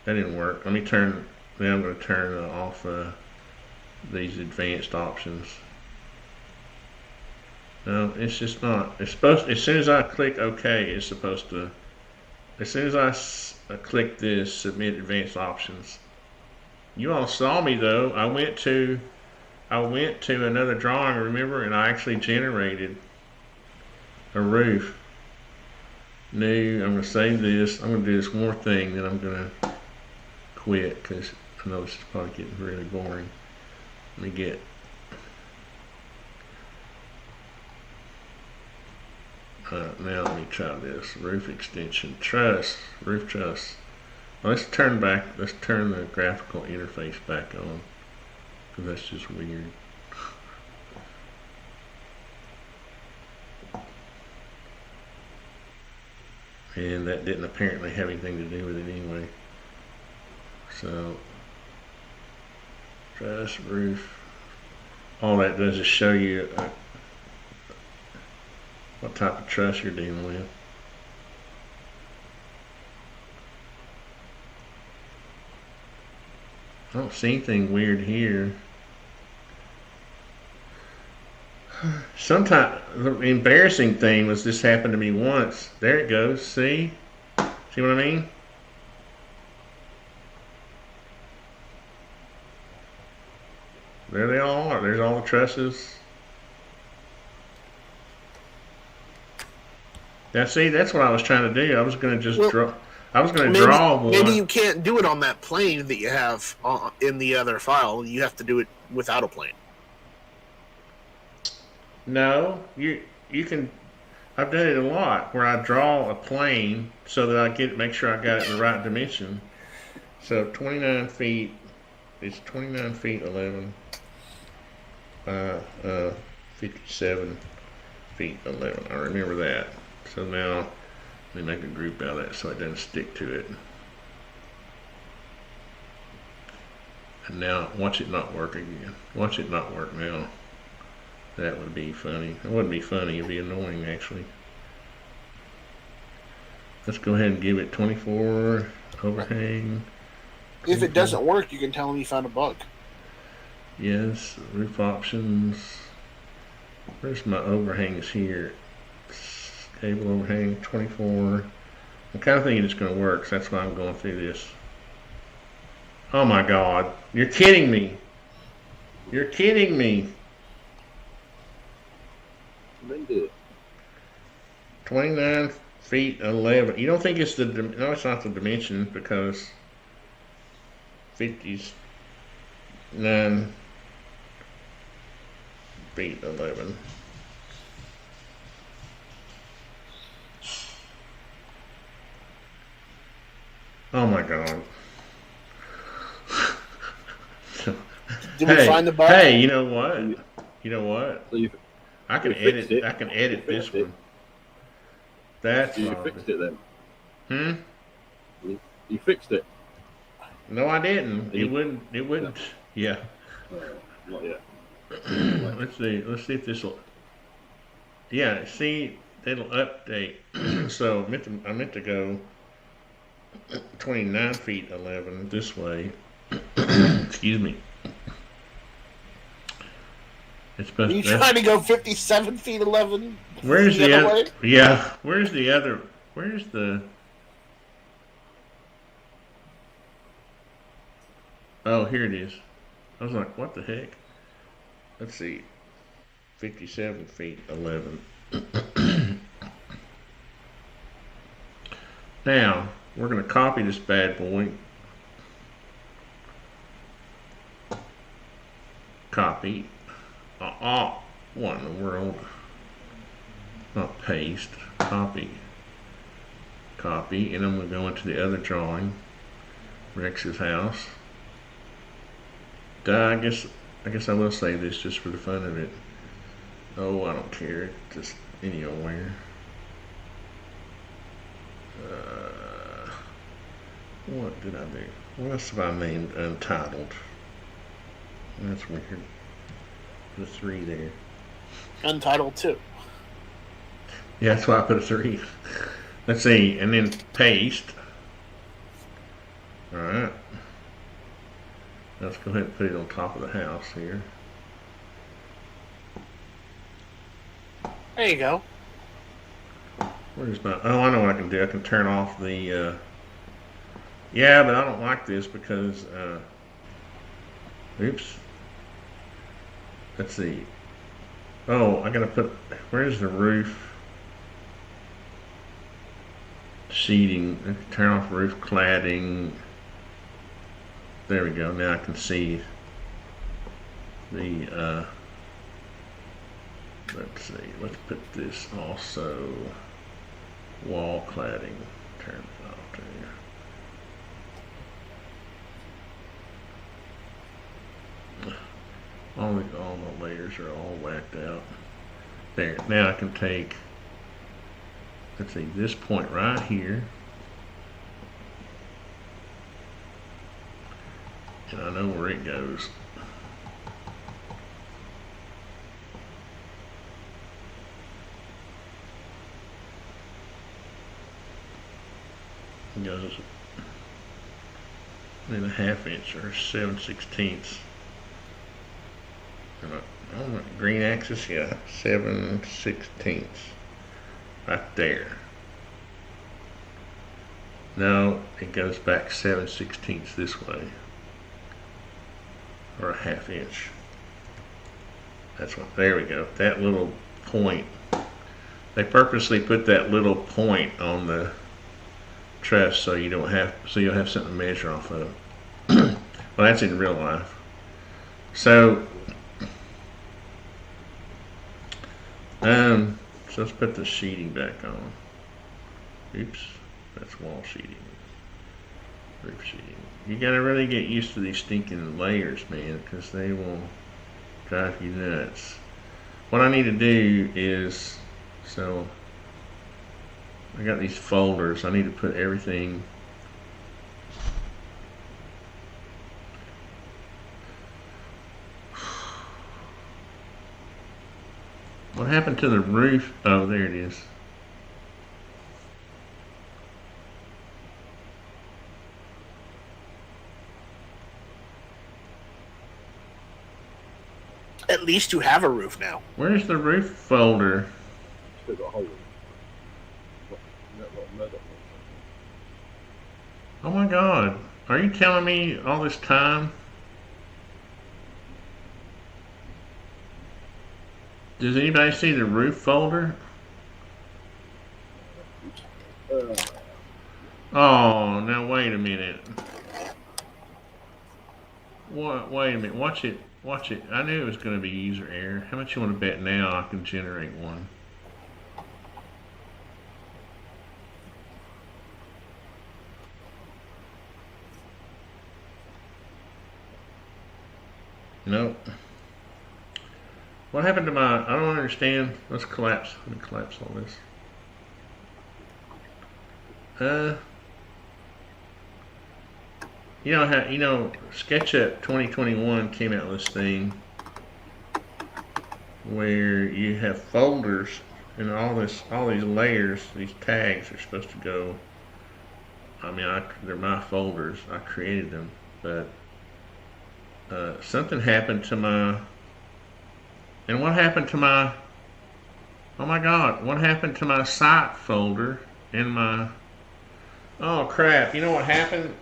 That didn't work. Let me turn. Now I'm going to turn off these advanced options. No, it's just not. It's supposed. As soon as I click OK, it's supposed to. As soon as I click this, submit advanced options. You all saw me though. I went to another drawing, remember, and I actually generated a roof. New. I'm going to save this. I'm going to do this one more thing, then I'm going to quit because I know this is probably getting really boring. Let me get. Now let me try this. Roof extension, roof truss. Let's turn the graphical interface back on, because that's just weird. And that didn't apparently have anything to do with it anyway. So, truss, roof. All that does is show you what type of truss you're dealing with. I don't see anything weird here. Sometimes the embarrassing thing was this happened to me once. There it goes. See? See what I mean? There they all are. There's all the trusses. Now see, that's what I was trying to do. I was going to just draw. I was going to draw one. Maybe you can't do it on that plane that you have in the other file. You have to do it without a plane. No, you can. I've done it a lot where I draw a plane so that I make sure I got it in the right dimension. So 29 feet. It's 29 feet 11 by 57 feet 11. I remember that. So now let me make a group out of that so it doesn't stick to it. And now watch it not work again. Watch it not work now. That would be funny. It wouldn't be funny, it'd be annoying actually. Let's go ahead and give it 24 overhang. If it doesn't work, you can tell them you found a bug. Yes, roof options. Where's my overhangs here? Cable overhang 24. I'm kind of thinking it's going to work, so that's why I'm going through this. Oh my God. You're kidding me. You're kidding me. 29 feet 11. You don't think it's the, no, it's not the dimension because 59 feet 11. Oh my God. Did we find the bug? Hey, you know what? You know what? So I can edit it. I can edit this one. That's you fixed it then. You fixed it. No, I didn't. It wouldn't. It wouldn't. Yeah. Not yet. Let's see. Let's see if this will. Yeah. See, it'll update. So I meant to go 29 feet 11 this way. Excuse me. It's supposed. Are you trying to go 57 feet 11? Where's the other? way? Yeah. Where's the other? Where's the? Oh, here it is. I was like, what the heck? Let's see. 57 feet 11. Now, we're going to copy this bad boy. Copy. What in the world? Not paste. Copy. Copy. And I'm going to go into the other drawing. Rex's house. I guess I will save this just for the fun of it. Oh, I don't care. Just anywhere. What did I do? What else have I named Untitled? That's weird. The 3 there. Untitled 2. Yeah, that's why I put a 3. Let's see, and then paste. Alright. Let's go ahead and put it on top of the house here. There you go. Where's my... Oh, I know what I can do. I can turn off the... Yeah, but I don't like this because... Oops. Let's see. Oh, I gotta put... Where's the roof? Sheeting. Turn off roof cladding. There we go. Now I can see the, let's see, let's put this also wall cladding. Turn it off there. All the layers are all whacked out. There. Now I can take, let's see, this point right here. And I know where it goes. It goes 1.5 inch or 7/16. on the green axis, yeah, 7/16 right there. No, it goes back 7/16 this way, or a 1/2 inch. That's what, there we go. That little point, they purposely put that little point on the truss so you don't have, so you'll have something to measure off of. Well, that's in real life. So let's put the sheeting back on. Oops, that's wall sheeting. Roof sheeting. You gotta really get used to these stinking layers, man, because they will drive you nuts. What I need to do is, so I got these folders. I need to put everything. What happened to the roof? Oh, there it is. At least you have a roof now. Where's the roof folder? Still got a hole in it. Oh my God. Are you telling me all this time? Does anybody see the roof folder? Oh, now wait a minute. What? Wait a minute. Watch it. Watch it. I knew it was going to be user error. How much you want to bet now I can generate one? Nope. What happened to my, I don't understand. Let's collapse. Let me collapse all this. You know how, SketchUp 2021 came out with this thing where you have folders and all these layers, these tags are supposed to go. I mean, they're my folders. I created them, but something happened to my. And what happened to my, oh my God, what happened to my site folder in my, oh crap, you know what happened?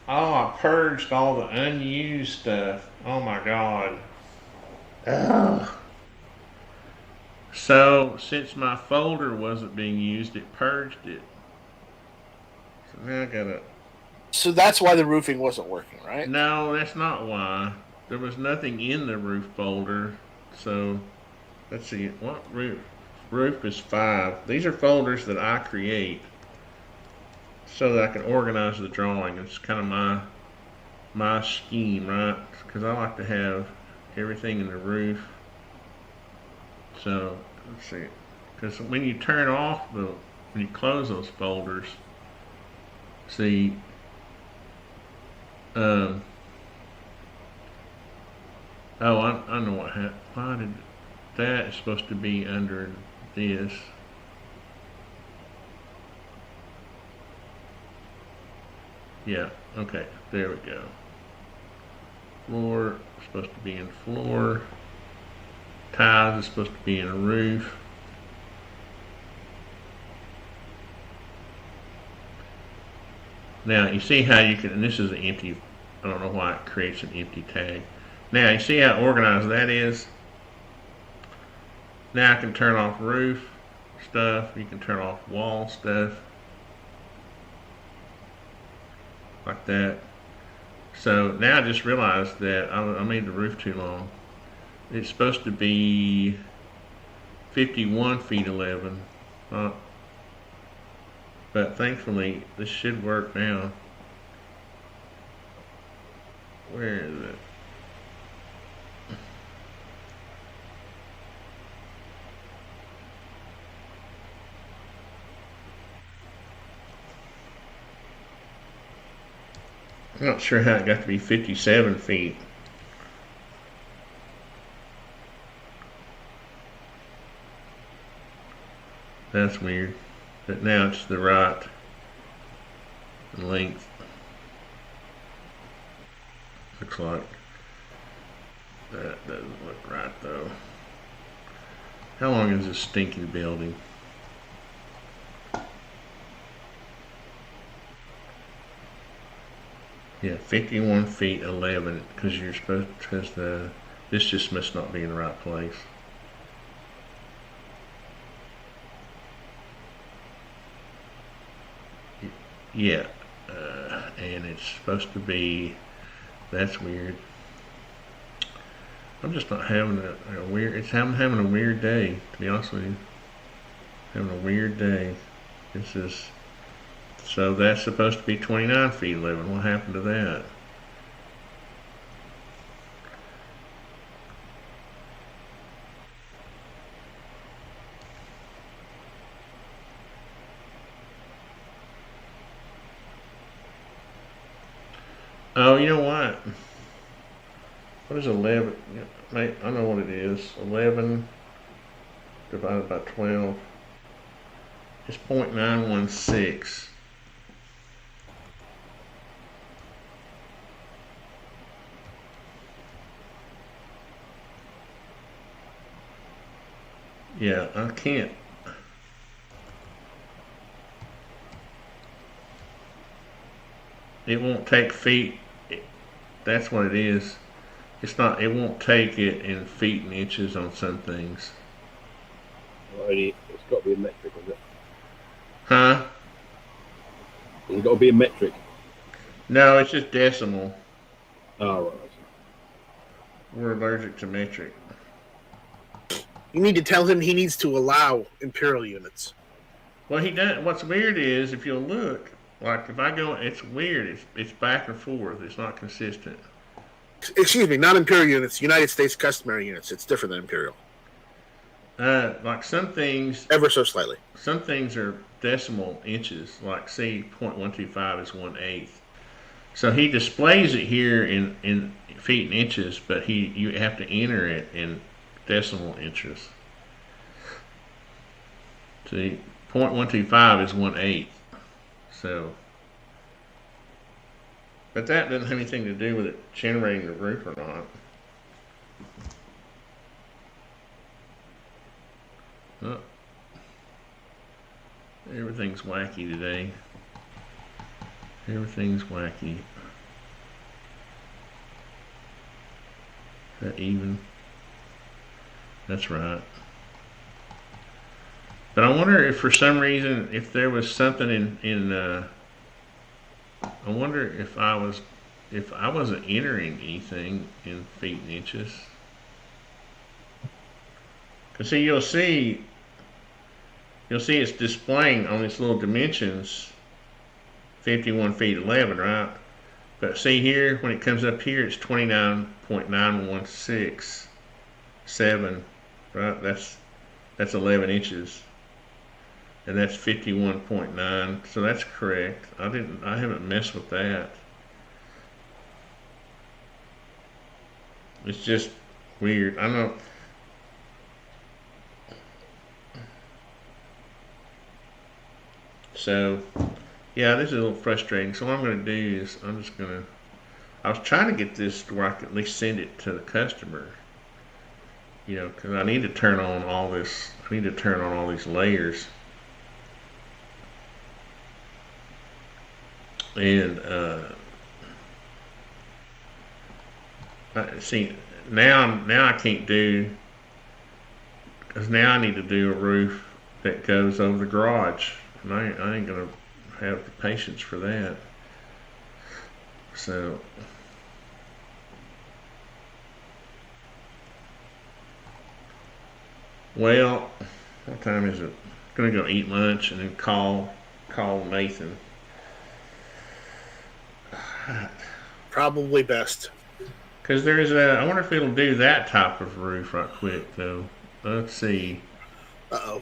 Oh, I purged all the unused stuff. Oh my God. Ugh. So, since my folder wasn't being used, it purged it. So now I gotta. So that's why the roofing wasn't working, right? No, that's not why. There was nothing in the roof folder. So, let's see, what roof? Roof is 5. These are folders that I create so that I can organize the drawing. It's kind of my scheme, right? Because I like to have everything in the roof. So, let's see. Because when you turn off when you close those folders, see, oh, I know what happened. Why did that is supposed to be under this? Yeah, okay, there we go. Floor is supposed to be in floor. Tiles is supposed to be in a roof. Now, you see how you can, and this is an empty, I don't know why it creates an empty tag. Now, you see how organized that is? Now I can turn off roof stuff. You can turn off wall stuff. Like that. So now I just realized that I made the roof too long. It's supposed to be 51 feet 11. But thankfully, this should work now. Where is it? I'm not sure how it got to be 57 feet. That's weird. But now it's the right length. Looks like. That doesn't look right though. How long is this stinking building? Yeah, 51 feet 11, because you're supposed to, this just must not be in the right place. Yeah, and it's supposed to be, that's weird. I'm just not having a weird, I'm having a weird day, to be honest with you. Having a weird day. This is, so that's supposed to be 29 feet 11. What happened to that? Oh, you know what? What is 11? I know what it is. 11 divided by 12 is 0.916. Yeah, I can't. It won't take feet. That's what it is. It's not, it won't take it in feet and inches on some things. Alrighty, it's got to be a metric, is it? Huh? It's got to be a metric. No, it's just decimal. Oh, right. We're allergic to metric. You need to tell him he needs to allow imperial units. Well, he does. What's weird is, if you'll look, like if I go, it's weird. It's back and forth. It's not consistent. Excuse me, not imperial units, United States customary units. It's different than imperial. Like some things, ever so slightly. Some things are decimal inches. Like see, 0.125 is 1/8. So he displays it here in feet and inches, but you have to enter it in decimal inches. See, 0.125 is 1/8. So. But that doesn't have anything to do with it generating the roof or not. Oh. Everything's wacky today. Everything's wacky. Is that even? That's right. But I wonder if for some reason, if there was something I wonder if I wasn't entering anything in feet and inches. Cause see, you'll see it's displaying on its little dimensions 51 feet 11, right? But see here, when it comes up here, it's 29.9167, right? That's 11 inches. And that's 51.9, so that's correct. I haven't messed with that. It's just weird. I know. So, yeah, this is a little frustrating. So what I'm going to do is I was trying to get this to where I could at least send it to the customer. You know, because I need to turn on all this. I need to turn on all these layers. And see, now I can't do, because now I need to do a roof that goes over the garage, and I ain't gonna have the patience for that. So well, what time is it? I'm gonna go eat lunch and then call Nathan. Probably best. Because I wonder if it'll do that type of roof right quick, though. Let's see. Uh-oh.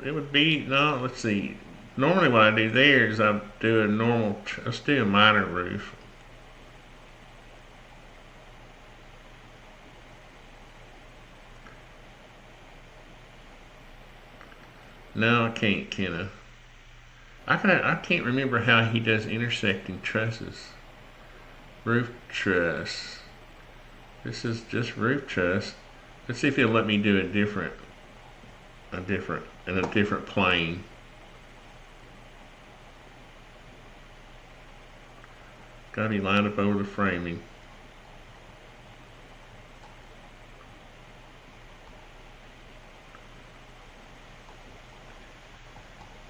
It would be, no, let's see. Normally what I do there is I do a normal, let's do a minor roof. No, I can't, can I? I can't remember how he does intersecting trusses. Roof truss. This is just roof truss. Let's see if he'll let me do in a different plane. Gotta be lined up over the framing.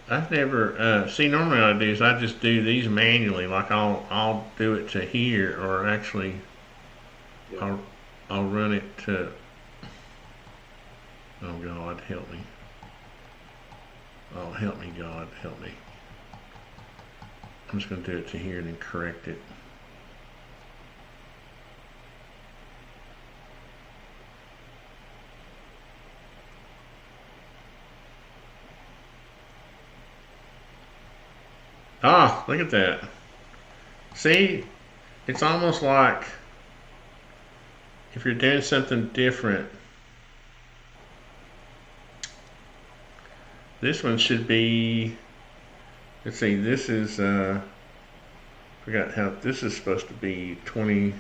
I've never see. Normally, what I do is I just do these manually. Like I'll do it to here, or actually, I'll run it to. Oh God, help me! Oh, help me, God, help me! I'm just going to do it to here and then correct it. Ah, look at that. See, it's almost like if you're doing something different. This one should be, let's see, this is, forgot how, this is supposed to be 20,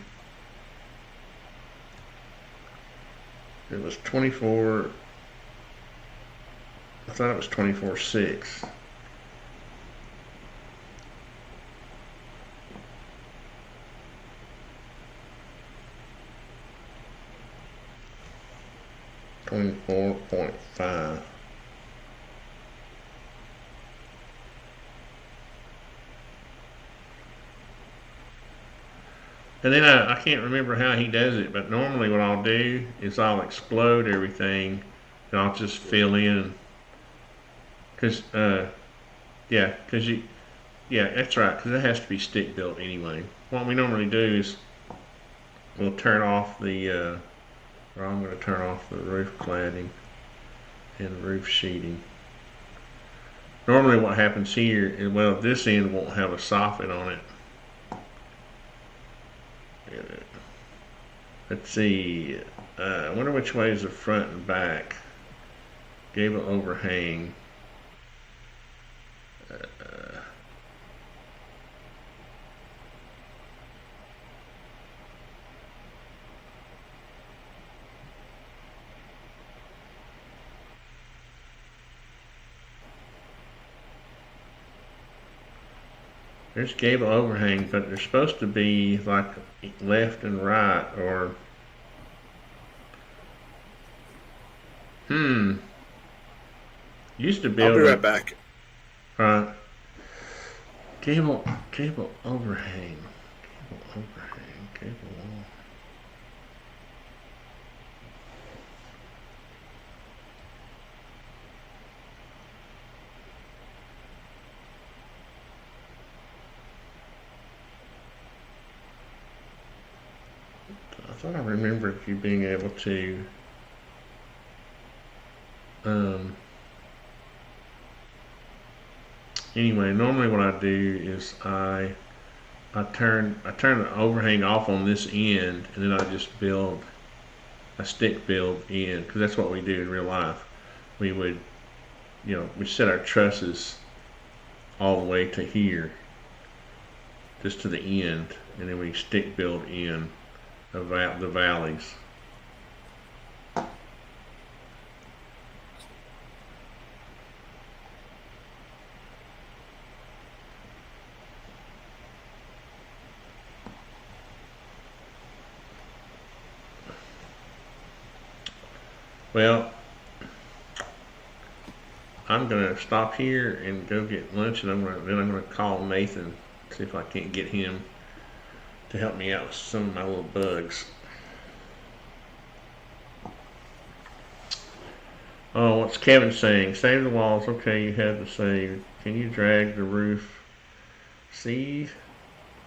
it was 24, I thought it was 24/6. .5. And then I can't remember how he does it, but normally what I'll do is I'll explode everything and I'll just fill in. Cause yeah, that's right, cause it has to be stick built anyway. What we normally do is we'll turn off the, or I'm going to turn off the roof cladding and roof sheeting. Normally what happens here is, well, this end won't have a soffit on it. Let's see, I wonder which way is the front and back. Gable overhang. There's gable overhang, but they're supposed to be like left and right, or used to build. I'll be right back. Right. Gable overhang. Gable wall. I thought I remembered you being able to anyway, normally what I do is I turn the overhang off on this end, and then I just build a stick build in, because that's what we do in real life. We would, we set our trusses all the way to here, just to the end, and then we stick build in the valleys. Well, I'm gonna stop here and go get lunch, and then I'm gonna call Nathan, see if I can't get him to help me out with some of my little bugs. Oh, what's Kevin saying? Save the walls. Okay, you have to save. Can you drag the roof? See,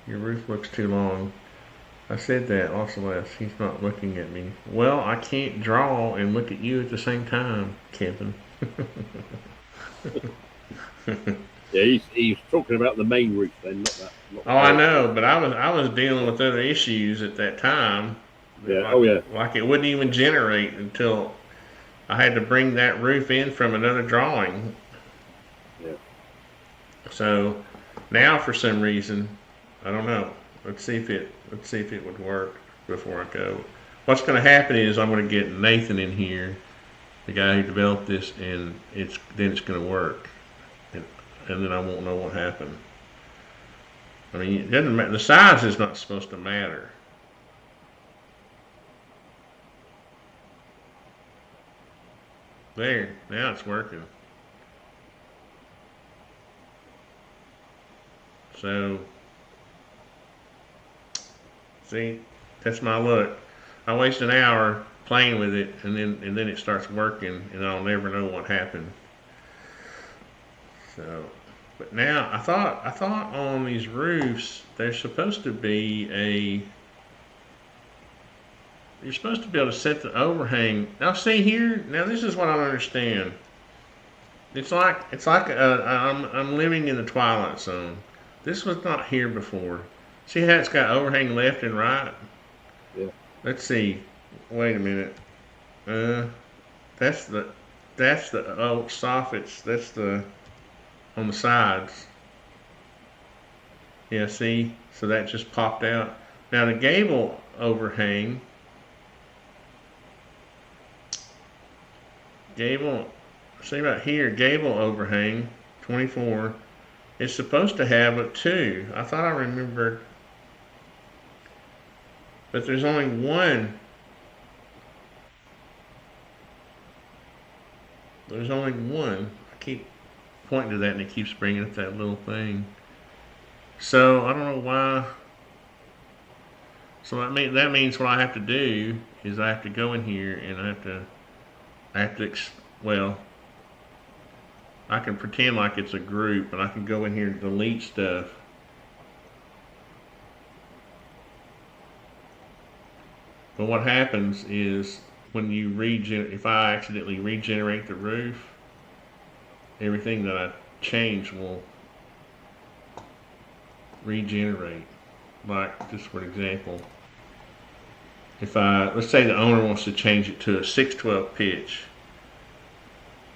your roof looks too long. I said that also last. He's not looking at me. Well, I can't draw and look at you at the same time, Kevin. Yeah, he's talking about the main roof then, not that. Oh, I know, but I was dealing with other issues at that time. Yeah. Like, like it wouldn't even generate until I had to bring that roof in from another drawing. Yeah. So now for some reason, I don't know. Let's see if it would work before I go. What's going to happen is I'm going to get Nathan in here, the guy who developed this, and then it's going to work, and then I won't know what happened. I mean, it doesn't matter. The size is not supposed to matter. There, now it's working. So, see, that's my luck. I waste an hour playing with it, and then it starts working, and I'll never know what happened. So, but now I thought on these roofs there's supposed to be you're supposed to be able to set the overhang. Now see here, now this is what I don't understand. It's like I'm living in the Twilight Zone. This was not here before. See how it's got overhang left and right? Yeah. Let's see. Wait a minute. That's the soffits. That's the on the sides. Yeah, see? So that just popped out. Now the gable overhang. See right here, gable overhang, 24. It's supposed to have a 2. I thought I remembered. But there's only one. There's only one. I keep pointing to that and it keeps bringing up that little thing. So I don't know why. So that means what I have to do is I have to go in here and I have to well, I can pretend like it's a group and I can go in here and delete stuff. But what happens is when you if I accidentally regenerate the roof, everything that I change will regenerate. Like, just for example, if let's say the owner wants to change it to a 6/12 pitch,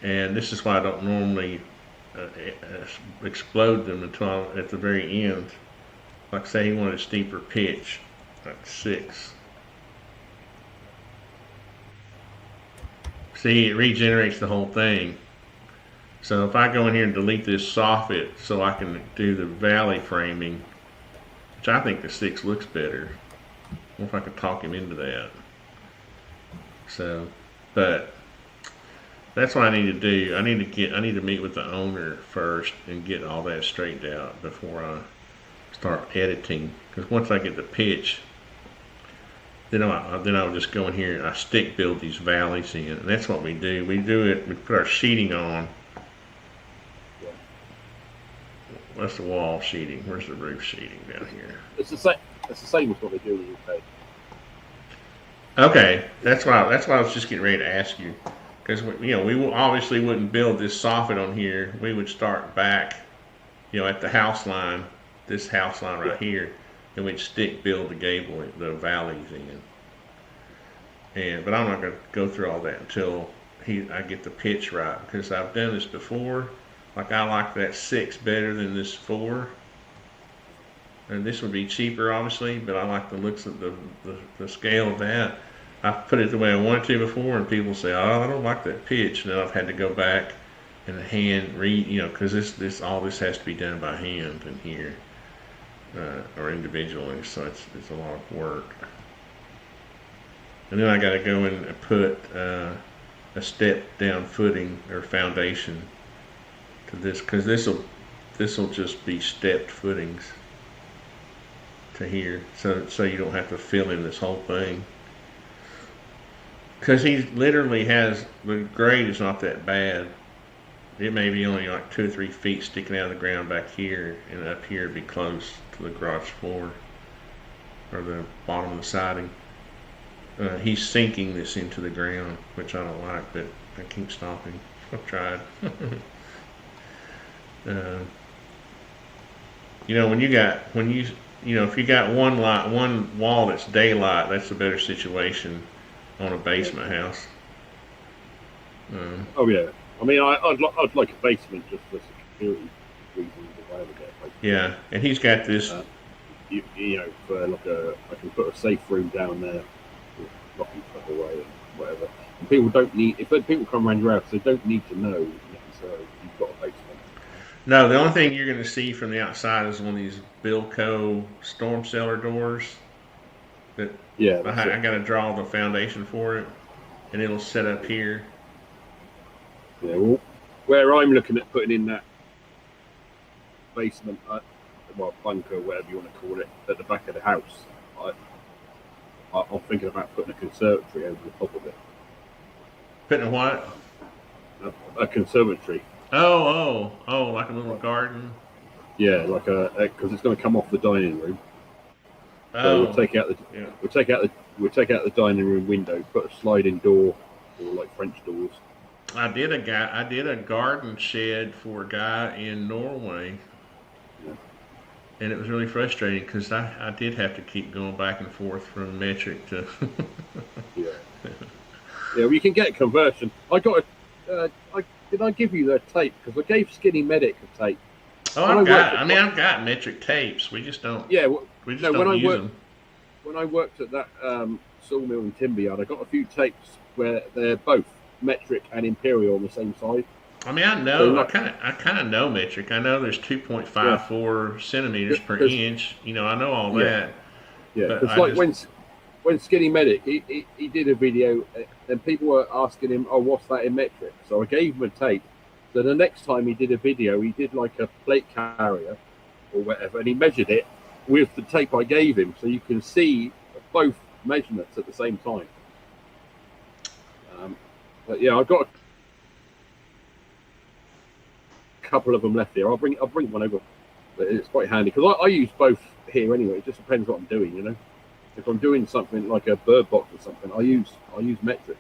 and this is why I don't normally explode them until at the very end. Like, say he wanted a steeper pitch, like 6. See, it regenerates the whole thing. So if I go in here and delete this soffit so I can do the valley framing, which I think the 6 looks better. What if I could talk him into that? So, but that's what I need to do. I need to meet with the owner first and get all that straightened out before I start editing. Because once I get the pitch, then I'll just go in here and I stick build these valleys in. And that's what we do. We put our sheeting on. That's the wall sheeting. Where's the roof sheeting down here? It's the same. It's the same as what they do with your pay. Okay, that's why I was just getting ready to ask you, because we obviously wouldn't build this soffit on here. We would start back, at the house line, this house line right here, and we'd stick build the gable, the valleys in. But I'm not going to go through all that until I get the pitch right, because I've done this before. Like, I like that 6 better than this 4. And this would be cheaper, obviously, but I like the looks of the scale of that. I've put it the way I wanted to before, and people say, "Oh, I don't like that pitch." And then I've had to go back and hand read, because all this has to be done by hand in here or individually, so it's a lot of work. And then I got to go in and put a step down footing or foundation to this, because this will just be stepped footings to here, so you don't have to fill in this whole thing, because he literally has, the grade is not that bad. It may be only like 2 or 3 feet sticking out of the ground back here, and up here it'd be close to the garage floor or the bottom of the siding. He's sinking this into the ground, which I don't like, but I keep stopping. I've tried. If you got one wall that's daylight, that's a better situation on a basement house. Oh yeah, I mean, I'd like a basement just for security. reasons if I ever get a place. Yeah, and he's got this. You know, for like I can put a safe room down there, with locking stuff away and whatever. And people don't need, if people come around your house, they don't need to know necessarily you've got a basement. No, the only thing you're going to see from the outside is one of these Bilco storm cellar doors. That Yeah, I got to draw the foundation for it, and it'll set up here. Yeah, well, where I'm looking at putting in that basement, well, bunker, whatever you want to call it, at the back of the house, I'm thinking about putting a conservatory over the top of it. Putting a what? A conservatory. Oh, like a little garden. Yeah, like because it's going to come off the dining room. So Oh, we'll take out the dining room window, put a sliding door or like French doors. I did a garden shed for a guy in Norway. Yeah. And it was really frustrating because I did have to keep going back and forth from metric to. Yeah. Yeah, well, you can get conversion. I got did I give you the tape? Because I gave Skinny Medic a tape. Oh, I've got metric tapes. We just don't. Yeah, we just don't use them. When I worked at that sawmill and timber yard, I got a few tapes where they're both metric and imperial on the same side. I mean, I know. I kind of know metric. I know there's 2.54 centimeters per inch. You know, I know all that. Yeah, because like when Skinny Medic, he did a video, and people were asking him, "Oh, what's that in metric?" So I gave him a tape. So the next time he did a video, he did like a plate carrier or whatever, and he measured it with the tape I gave him, so you can see both measurements at the same time. But yeah, I've got a couple of them left here. I'll bring one over. But it's quite handy because I use both here anyway. It just depends what I'm doing, you know. If I'm doing something like a bird box or something, I use metric.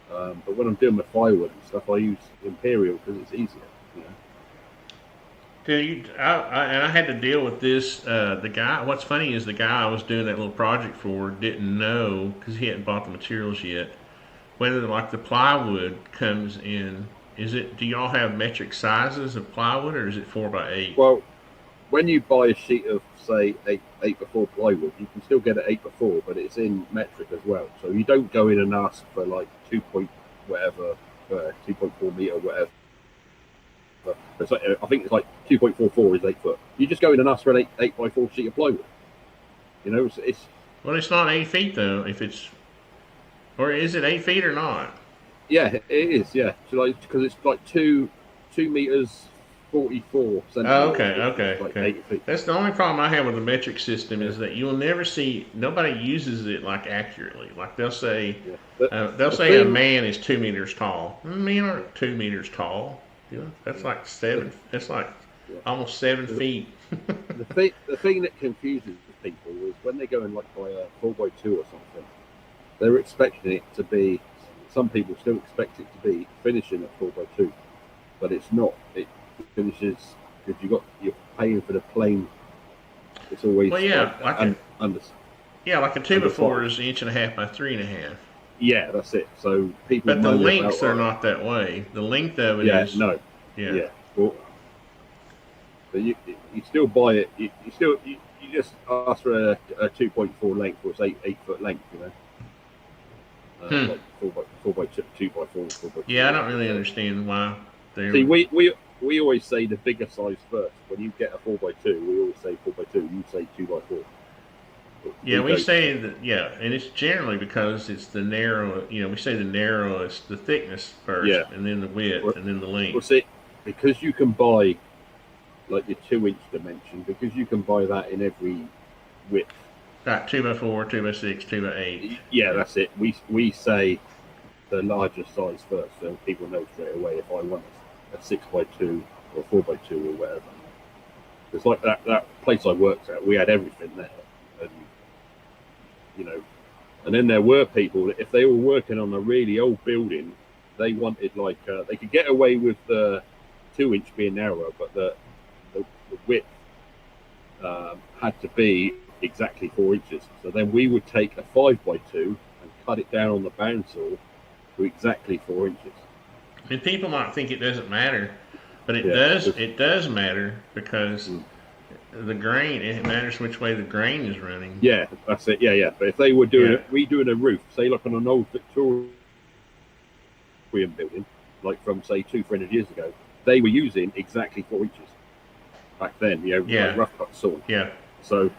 But when I'm doing my firewood and stuff, I use imperial because it's easier, you know. I had to deal with this. The guy. What's funny is the guy I was doing that little project for didn't know because he hadn't bought the materials yet. Whether like the plywood comes in, do y'all have metric sizes of plywood or is it 4x8? Well, when you buy a sheet of say 8x4 plywood, you can still get it 8x4, but it's in metric as well. So you don't go in and ask for like 2.4 meter, whatever. It's like, I think it's like 2.44 is 8 foot. You just go in and ask for an 8x4 sheet of plywood. You know, well, it's not 8 feet though. Or is it 8 feet or not? Yeah, it is. Yeah, so like because it's like 2 meters 44 centimeters. Oh, okay. Like 8 feet. That's the only problem I have with the metric system is that you'll never see, nobody uses it like accurately. Like they'll say, a man is 2 meters tall. Men aren't 2 meters tall. You know, that's like almost 7 feet. the thing that confuses people is when they go and like buy a 4x2 or something, they're expecting it to be. Some people still expect it to be finishing at 4x2, but it's not. It finishes because you're paying for the plane. It's always like a 2x4 is 1.5 by 3.5. Yeah, that's it. So people. But the lengths are not that way. The length of it is. No. Yeah. Well, but you still buy it. You just ask for a 2.4 length, or it's 8 foot length. You know. Like 4x2, 2x4, 4x2. Yeah, I don't really understand why. See, we always say the bigger size first. When you get a 4x2, we always say 4x2. You say 2x4. Yeah, we say that. Yeah, and it's generally because it's the narrow. You know, we say the narrowest, the thickness first, and then the width, and then the length. Well, see, because you can buy like your 2-inch dimension, because you can buy that in every width. Like 2x4, 2x6, 2x8. Yeah, that's it. We say the larger size first, so people know straight away if I want a 6x2 or 4x2 or whatever. It's like that place I worked at. We had everything there, and you know. And then there were people if they were working on a really old building, they wanted like they could get away with the 2-inch being narrower, but the width had to be exactly 4 inches. So then we would take a 5x2 and cut it down on the bandsaw to exactly 4 inches. And people might think it doesn't matter, But it does matter because the grain, it matters which way the grain is running. Yeah, that's it. Yeah. But if they were redoing a roof, say like on an old Victorian building, like from say 200-300 years ago, they were using exactly 4 inches back then. Like rough cut sawn. Yeah. So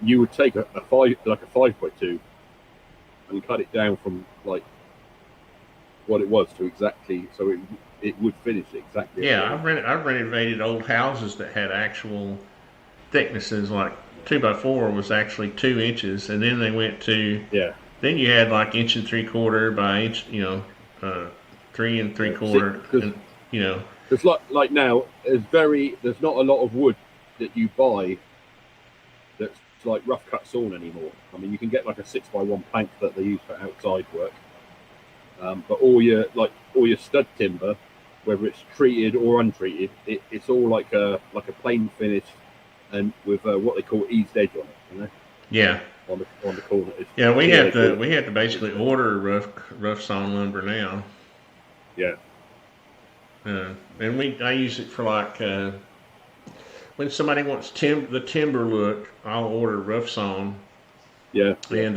you would take a 5x2 and cut it down from like what it was to exactly, so it would finish exactly. Yeah, I've renovated old houses that had actual thicknesses, like 2x4 was actually 2 inches, and then they went to then you had like 1 3/4 by inch, 3 3/4, and It's like now there's not a lot of wood that you buy that's like rough cut sawn anymore. I mean, you can get like a 6x1 plank that they use for outside work, but all your stud timber, whether it's treated or untreated, it's all like a plain finish and with what they call eased edge on it. Yeah. On the corner. Yeah, we have to basically order rough sawn lumber now. Yeah. And I use it for like when somebody wants the timber look, I'll order rough sawn. Yeah. And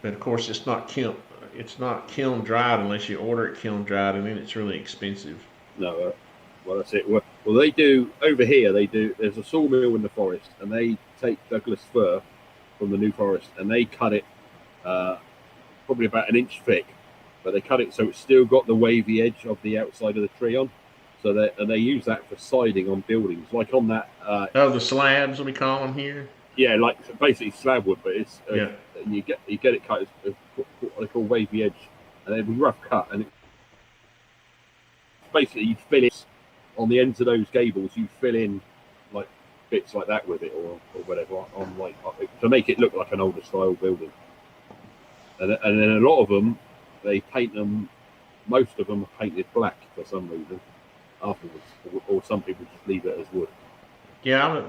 but of course it's not kiln dried unless you order it kiln dried, and then it's really expensive. No, well that's it. Well, they do over here. There's a sawmill in the forest, and they take Douglas fir from the New Forest, and they cut it probably about 1 inch thick, but they cut it so it's still got the wavy edge of the outside of the tree on. So they use that for siding on buildings, like on that. The slabs we call them here. Yeah, like basically slab wood, but it's and you get it cut as what they call wavy edge, and it'll be rough cut, and basically you fill it on the ends of those gables. You fill in like bits like that with it, or whatever, on like to make it look like an older style building. And then a lot of them, they paint them. Most of them are painted black for some reason afterwards, or some people just leave it as wood. Yeah,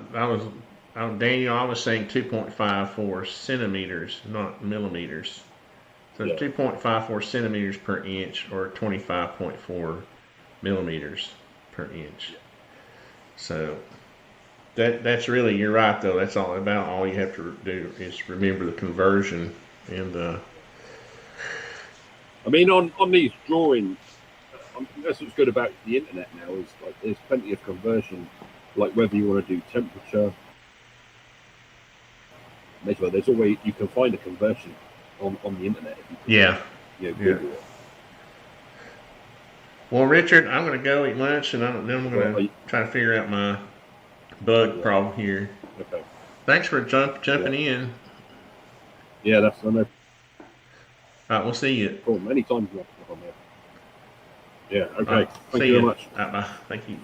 Daniel, I was saying 2.54 centimeters, not millimeters. So it's 2.54 centimeters per inch, or 25.4 millimeters per inch. So that's really, you're right though. That's all you have to do is remember the conversion. And I mean, on these drawings, that's what's good about the internet now, is like there's plenty of conversion, like whether you want to do temperature, measure. There's always, you can find a conversion on the internet. If you Google it. Well, Richard, I'm going to go eat lunch, and then I'm going to try to figure out my bug problem here. Okay. Thanks for jumping in. Yeah, that's I know. All right, we'll see you. Cool. Many times on there. Yeah. Okay. Thank you very much. Bye. Thank you.